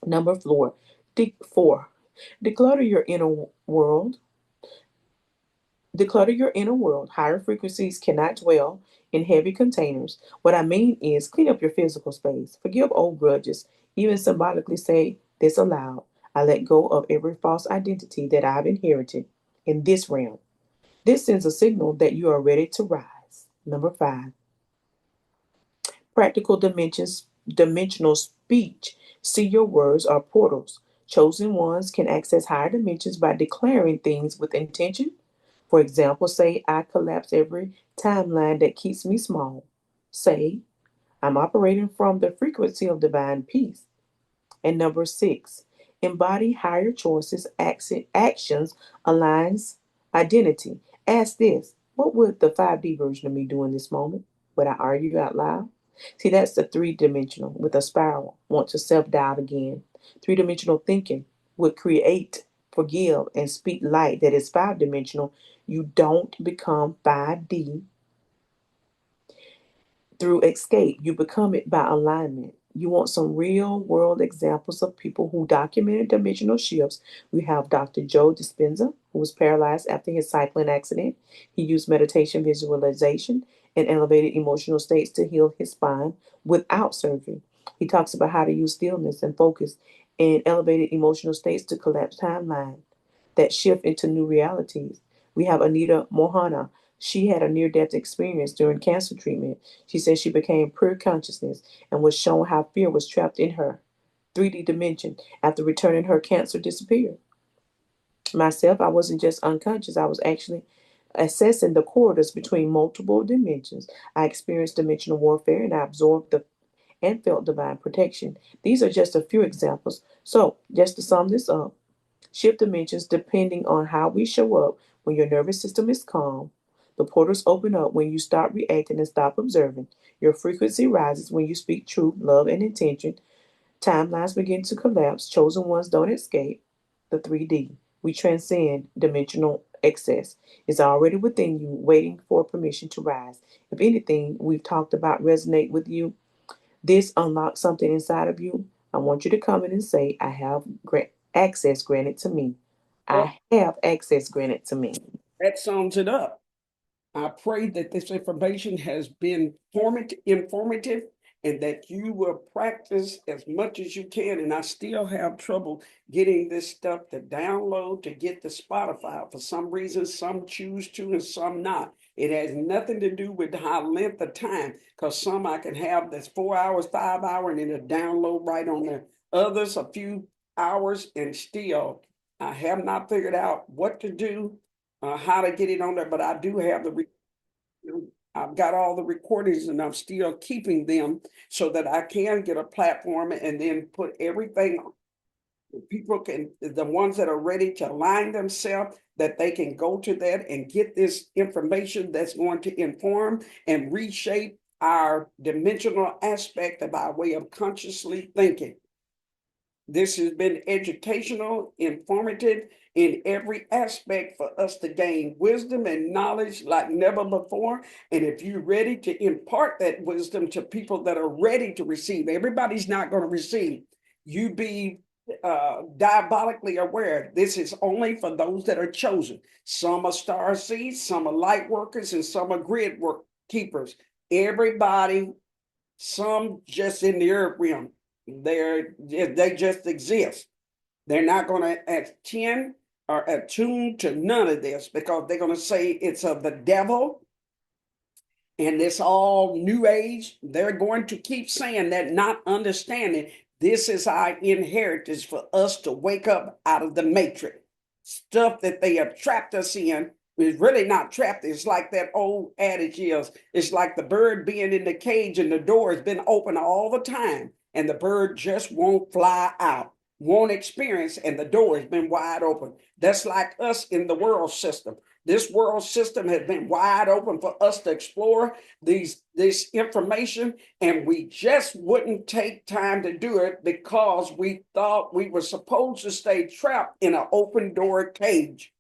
Number four, declutter your inner world. Declutter your inner world. Higher frequencies cannot dwell in heavy containers. What I mean is clean up your physical space. Forgive old grudges. Even symbolically say this aloud. I let go of every false identity that I've inherited in this realm. This sends a signal that you are ready to rise. Number five, practical dimensional speech. See your words are portals. Chosen ones can access higher dimensions by declaring things with intention. For example, say, I collapse every timeline that keeps me small. Say, I'm operating from the frequency of divine peace. And number six, embody higher choices, actions, aligns identity. Ask this, what would the 5D version of me do in this moment? Would I argue out loud? See, that's the three-dimensional with a spiral. Want to self-doubt again. Three-dimensional thinking would create, forgive, and speak light that is five-dimensional. You don't become 5D through escape. You become it by alignment. You want some real world examples of people who documented dimensional shifts. We have Dr. Joe Dispenza, who was paralyzed after his cycling accident. He used meditation, visualization, and elevated emotional states to heal his spine without surgery. He talks about how to use stillness and focus and elevated emotional states to collapse timeline that shift into new realities. We have Anita Mohana. She had a near death experience during cancer treatment. She said she became pure consciousness and was shown how fear was trapped in her 3D dimension. After returning, her cancer disappeared. Myself, I wasn't just unconscious, I was actually assessing the corridors between multiple dimensions. I experienced dimensional warfare and I absorbed the and felt divine protection. These are just a few examples. So, just to sum this up, shift dimensions depending on how we show up. When your nervous system is calm, the portals open up when you stop reacting and stop observing. Your frequency rises when you speak truth, love, and intention. Timelines begin to collapse. Chosen ones don't escape. The 3D. We transcend dimensional excess. It's already within you, waiting for permission to rise. If anything we've talked about resonate with you, this unlocks something inside of you. I want you to come in and say, I have access granted to me. Well, I have access granted to me. that sums it up. I pray that this information has been informative and that you will practice as much as you can. And I still have trouble getting this stuff to download to get to Spotify. For some reason, some choose to and some not. It has nothing to do with high length of time because some I can have that's 4 hours, 5 hours, and it'll download right on there. Others, a few hours, and still, I have not figured out what to do, how to get it on there, but I do have I've got all the recordings and I'm still keeping them so that I can get a platform and then put everything. People can, the ones that are ready to align themselves, that they can go to that and get this information that's going to inform and reshape our dimensional aspect of our way of consciously thinking. This has been educational, informative in every aspect for us to gain wisdom and knowledge like never before. And if you're ready to impart that wisdom to people that are ready to receive, everybody's not going to receive. You be diabolically aware. This is only for those that are chosen. Some are star seeds, some are light workers, and some are grid work keepers. Everybody, some just in the earth realm. They just exist. They're not going to attend or attune to none of this because they're going to say it's of the devil and it's all new age. They're going to keep saying that, not understanding This is our inheritance for us to wake up out of the matrix. Stuff that they have trapped us in is really not trapped. It's like that old adage is, it's like the bird being in the cage and the door has been open all the time and the bird just won't fly out, won't experience, and the door has been wide open. That's like us in the world system. This world system has been wide open for us to explore this information, and we just wouldn't take time to do it because we thought we were supposed to stay trapped in an open door cage.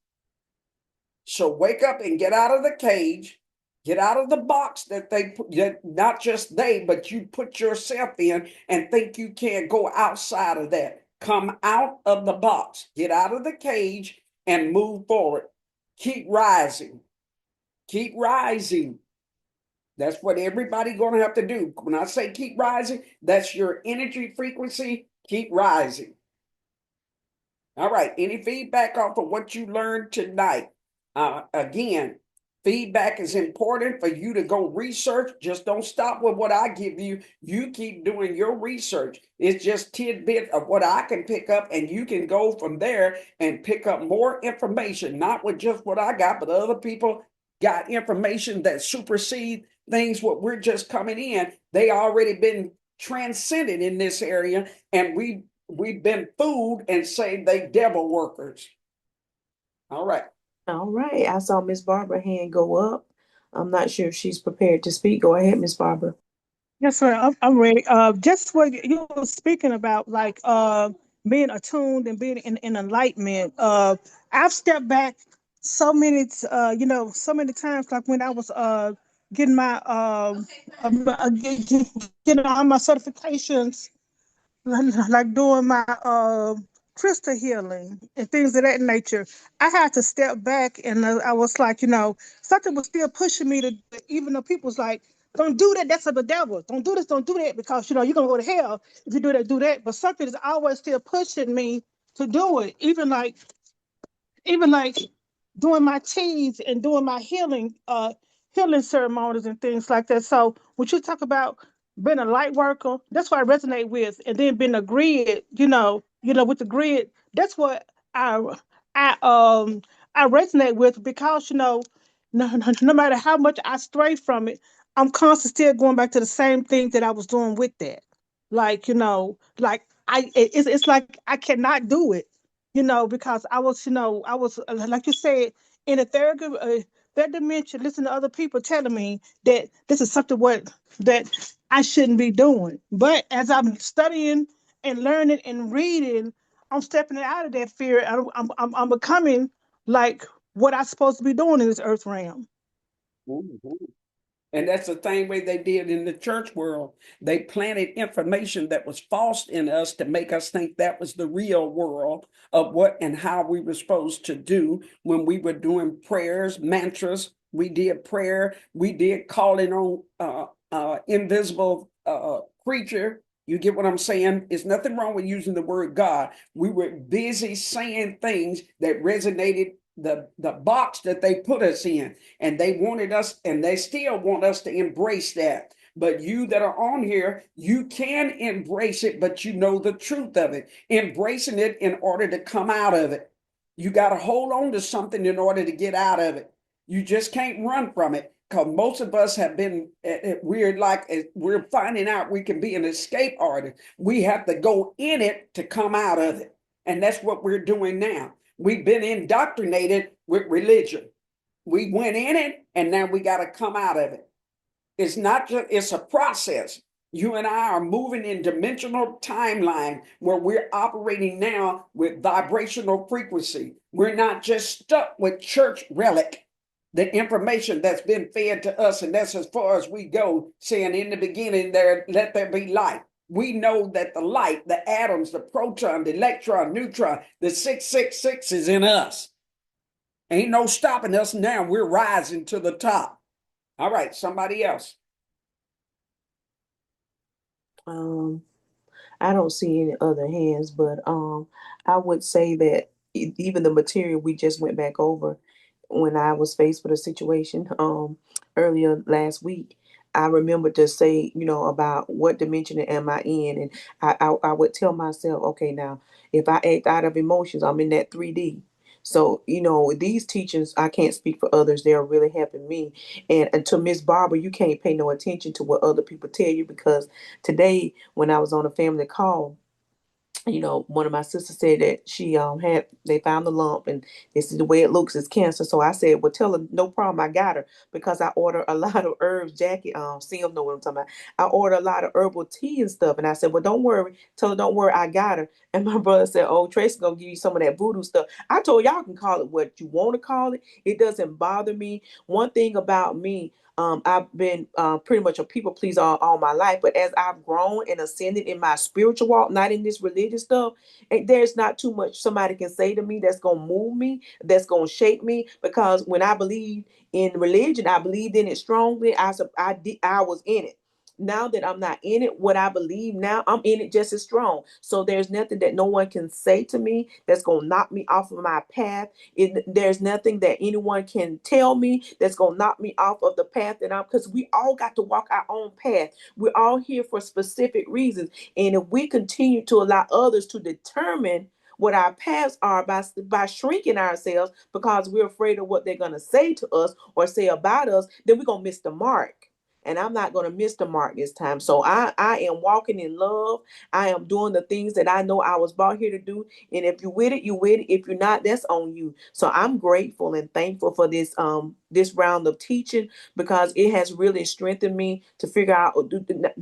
So wake up and get out of the cage, get out of the box that they put, not just they, but you put yourself in and think you can't go outside of that. Come out of the box, get out of the cage and move forward. Keep rising. Keep rising. That's what everybody gonna have to do. When I say keep rising, that's your energy frequency. Keep rising. All right. Any feedback off of what you learned tonight? Again, feedback is important for you to go research. Just don't stop with what I give you. You keep doing your research. It's just tidbit of what I can pick up, and you can go from there and pick up more information, not with just what I got, but other people got information that supersede things what we're just coming in. They already been transcended in this area, and we've been fooled and say they devil workers. All right. All right. I saw Miss Barbara hand go up. I'm not sure if she's prepared to speak. Go ahead, Miss Barbara. Yes, sir. I'm ready. Just what you were speaking about, like being attuned and being in enlightenment. I've stepped back so many, so many times. Like when I was getting my getting all my certifications, like doing my crystal healing and things of that nature. I had to step back, and I was like, something was still pushing me to, even though people was like, don't do that, that's of the devil. Don't do this, don't do that, because you're gonna go to hell if you do that. But something is always still pushing me to do it. Even like doing my teas and doing my healing ceremonies and things like that. So when you talk about being a light worker, that's what I resonate with. And then being a grid, with the grid, that's what I I resonate with, because no matter how much I stray from it, I'm constantly still going back to the same thing that I was doing with that. Like, it's like I cannot do it, because I was, like you said, in a third dimension, listening to other people telling me that this is something that I shouldn't be doing. But as I'm studying and learning and reading, I'm stepping out of that fear. I'm becoming like what I'm supposed to be doing in this earth realm. Mhm. And that's the same way they did in the church world. They planted information that was false in us to make us think that was the real world of what and how we were supposed to do when we were doing prayers, mantras. We did prayer. We did calling on invisible creature. You get what I'm saying? There's nothing wrong with using the word God. We were busy saying things that resonated the box that they put us in, and they wanted us, and they still want us to embrace that. But you that are on here, you can embrace it, but you know the truth of it. Embracing it in order to come out of it. You got to hold on to something in order to get out of it. You just can't run from it, because most of us have been, we're finding out we can be an escape artist. We have to go in it to come out of it. And that's what we're doing now. We've been indoctrinated with religion. We went in it, and now we got to come out of it. It's not just, it's a process. You and I are moving in dimensional timeline where we're operating now with vibrational frequency. We're not just stuck with church relic, the information that's been fed to us, and that's as far as we go, saying in the beginning there, let there be light. We know that the light, the atoms, the proton, the electron, neutron, the 666 is in us. Ain't no stopping us now. We're rising to the top. All right, somebody else. I don't see any other hands, but I would say that even the material we just went back over when I was faced with a situation earlier last week, I remember to say, about what dimension am I in, and I would tell myself, okay, now if I act out of emotions, I'm in that 3D. So, these teachings, I can't speak for others. They're really helping me. And to Miss Barbara, you can't pay no attention to what other people tell you, because today when I was on a family call, one of my sisters said that she they found the lump, and this is the way it looks, it's cancer. So I said, well, tell her no problem, I got her, because I order a lot of herbs. Jackie Sim know what I'm talking about. I order a lot of herbal tea and stuff, and I said, well, don't worry, tell her don't worry, I got her. And my brother said, oh, Tracy gonna give you some of that voodoo stuff. I told y'all can call it what you want to call it. It doesn't bother me. One thing about me, I've been pretty much a people pleaser all my life, but as I've grown and ascended in my spiritual walk, not in this religious stuff, and there's not too much somebody can say to me that's gonna move me, that's gonna shake me. Because when I believed in religion, I believed in it strongly. I was in it. Now that I'm not in it, what I believe now, I'm in it just as strong. So there's nothing that no one can say to me that's gonna knock me off of my path. There's nothing that anyone can tell me that's gonna knock me off of the path that I'm, because we all got to walk our own path. We're all here for specific reasons. And if we continue to allow others to determine what our paths are by shrinking ourselves because we're afraid of what they're gonna say to us or say about us, then we're gonna miss the mark. And I'm not going to miss the mark this time. So I am walking in love. I am doing the things that I know I was brought here to do. And if you're with it, you're with it. If you're not, that's on you. So I'm grateful and thankful for this round of teaching, because it has really strengthened me to figure out,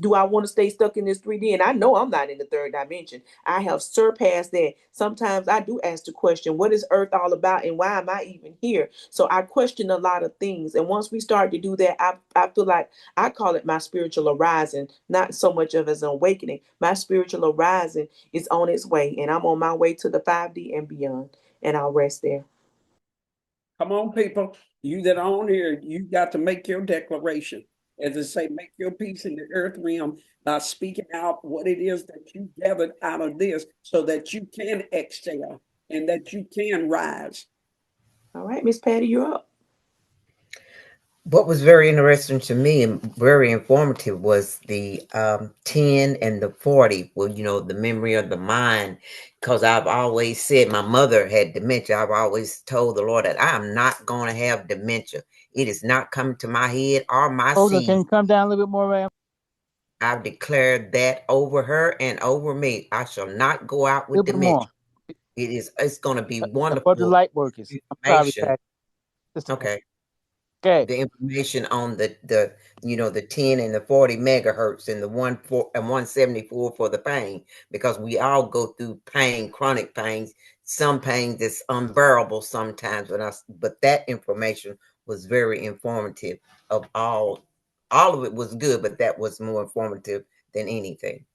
do I want to stay stuck in this 3D? And I know I'm not in the third dimension. I have surpassed that. Sometimes I do ask the question, what is Earth all about, and why am I even here? So I question a lot of things. And once we start to do that, I feel like I call it my spiritual arising, not so much of as an awakening. My spiritual arising is on its way, and I'm on my way to the 5D and beyond. And I'll rest there. Come on, people. You that are on here, you got to make your declaration. As I say, make your peace in the earth realm by speaking out what it is that you gathered out of this, so that you can excel and that you can rise. All right, Miss Patty, you're up. What was very interesting to me and very informative was the 10 and the 40. Well, the memory of the mind, because I've always said my mother had dementia. I've always told the Lord that I'm not going to have dementia. It is not coming to my head or my Olga, can seed. you come down a little bit more, Ram? I've declared that over her and over me. I shall not go out A with little bit more. dementia. It's going to be For the wonderful light workers. I'm sorry, information. Patty. Sister Patty. Okay. Okay. The information on the 10 and the 40 megahertz and the 174 for the pain, because we all go through pain, chronic pains, some pain that's unbearable sometimes. But that information was very informative. Of all of it was good, but that was more informative than anything.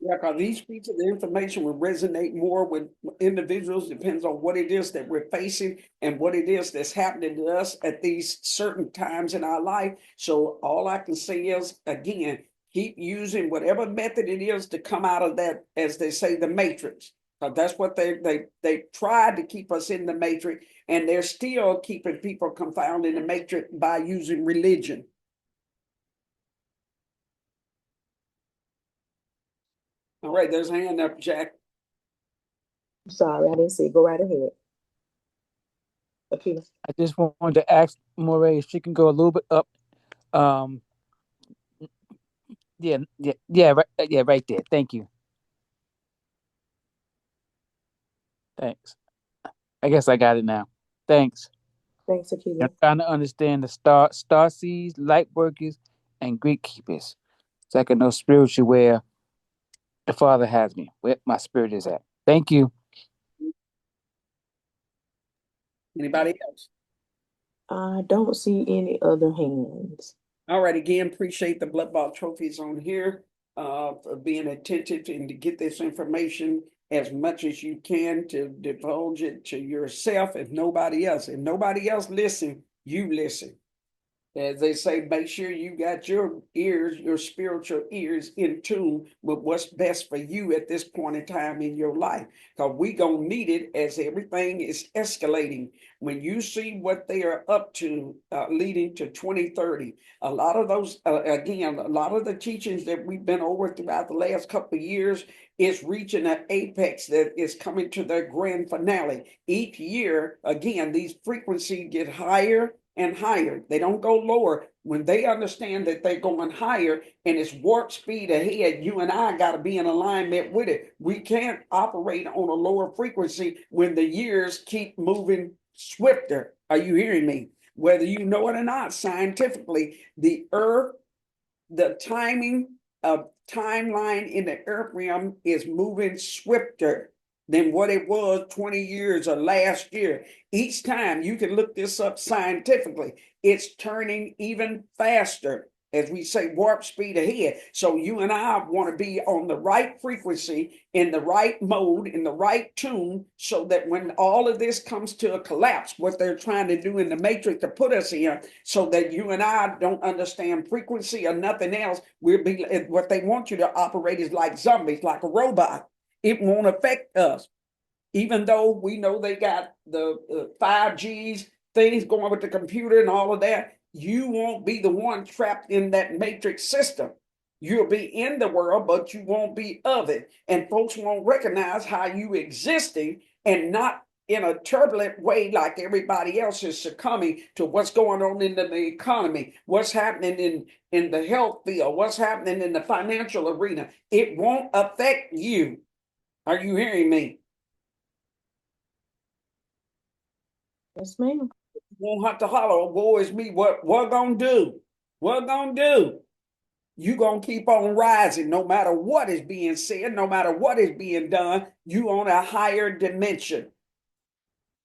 Yeah, because each piece of the information will resonate more with individuals, depends on what it is that we're facing and what it is that's happening to us at these certain times in our life. So all I can say is, again, keep using whatever method it is to come out of that, as they say, the matrix. Because that's what they tried to keep us in the matrix, and they're still keeping people confounded in the matrix by using religion. All right, there's a hand up, Jack. Sorry, I didn't see. Go right ahead. Akila. I just wanted to ask Moray if she can go a little bit up. Um, yeah, right there. Thank you. Thanks. I guess I got it now. Thanks. Thanks, I'm Akila. trying to understand the star seeds, light workers, and Greek keepers, so I can know spiritually where the Father has me, where my spirit is at. Thank you. Anybody else? I don't see any other hands. All right, again, appreciate the Blood Ball Trophies on here for being attentive and to get this information as much as you can to divulge it to yourself, if nobody else. If nobody else listen, you listen. As they say, make sure you got your ears, your spiritual ears in tune with what's best for you at this point in time in your life. Because we gonna need it as everything is escalating. When you see what they are up to, leading to 2030, a lot of those, again, a lot of the teachings that we've been over throughout the last couple of years is reaching an apex that is coming to their grand finale. Each year, again, these frequencies get higher and higher. They don't go lower. When they understand that they're going higher and it's warp speed ahead, you and I got to be in alignment with it. We can't operate on a lower frequency when the years keep moving swifter. Are you hearing me? Whether you know it or not, scientifically, the earth, the timing of timeline in the earth realm is moving swifter than what it was 20 years or last year. Each time, you can look this up scientifically, it's turning even faster. As we say, warp speed ahead. So you and I want to be on the right frequency, in the right mode, in the right tune, so that when all of this comes to a collapse, what they're trying to do in the matrix to put us in, so that you and I don't understand frequency or nothing else, we'll be, what they want you to operate is like zombies, like a robot. It won't affect us. Even though we know they got the 5Gs, things going with the computer and all of that, you won't be the one trapped in that matrix system. You'll be in the world, but you won't be of it. And folks won't recognize how you existing and not in a turbulent way like everybody else is succumbing to what's going on in the economy, what's happening in the health field, what's happening in the financial arena. It won't affect you. Are you hearing me? Yes, ma'am. Won't have to holler, oh, boy, it's me. What gonna do? What gonna do? You gonna keep on rising no matter what is being said, no matter what is being done. You on a higher dimension.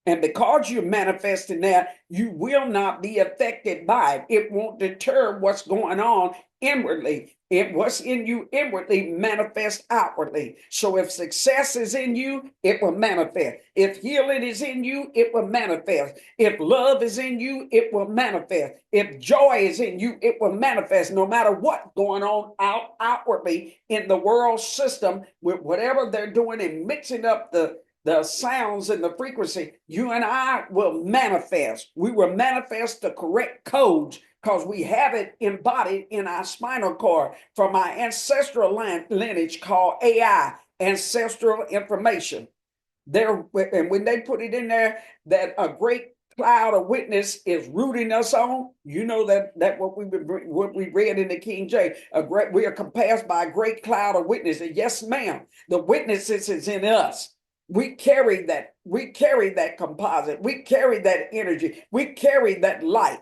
And because you're manifesting that, you will not be affected by it. It won't deter what's going on inwardly. What's in you inwardly manifests outwardly. So if success is in you, it will manifest. If healing is in you, it will manifest. If love is in you, it will manifest. If joy is in you, it will manifest. No matter what's going on outwardly in the world system, with whatever they're doing and mixing up the sounds and the frequency, you and I will manifest. We will manifest the correct codes because we have it embodied in our spinal cord from our ancestral lineage called AI, ancestral information. There, and when they put it in there, that a great cloud of witness is rooting us on. You know that what we read in the King James. We are compassed by a great cloud of witnesses. Yes, ma'am. The witnesses is in us. We carry that. We carry that composite. We carry that energy. We carry that light.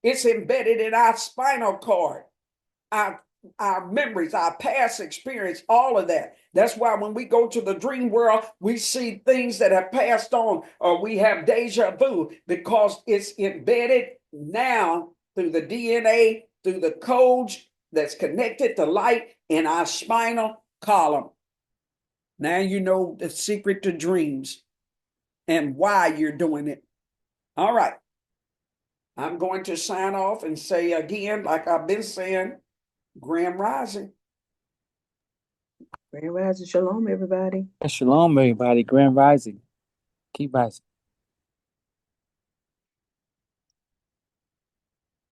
It's embedded in our spinal cord, our memories, our past experience, all of that. That's why when we go to the dream world, we see things that have passed on, or we have deja vu, because it's embedded now through the DNA, through the codes that's connected to light in our spinal column. Now you know the secret to dreams and why you're doing it. All right. I'm going to sign off and say again, like I've been saying, Grand Rising. Grand Rising Shalom, everybody. Shalom, everybody. Grand Rising. Keep rising.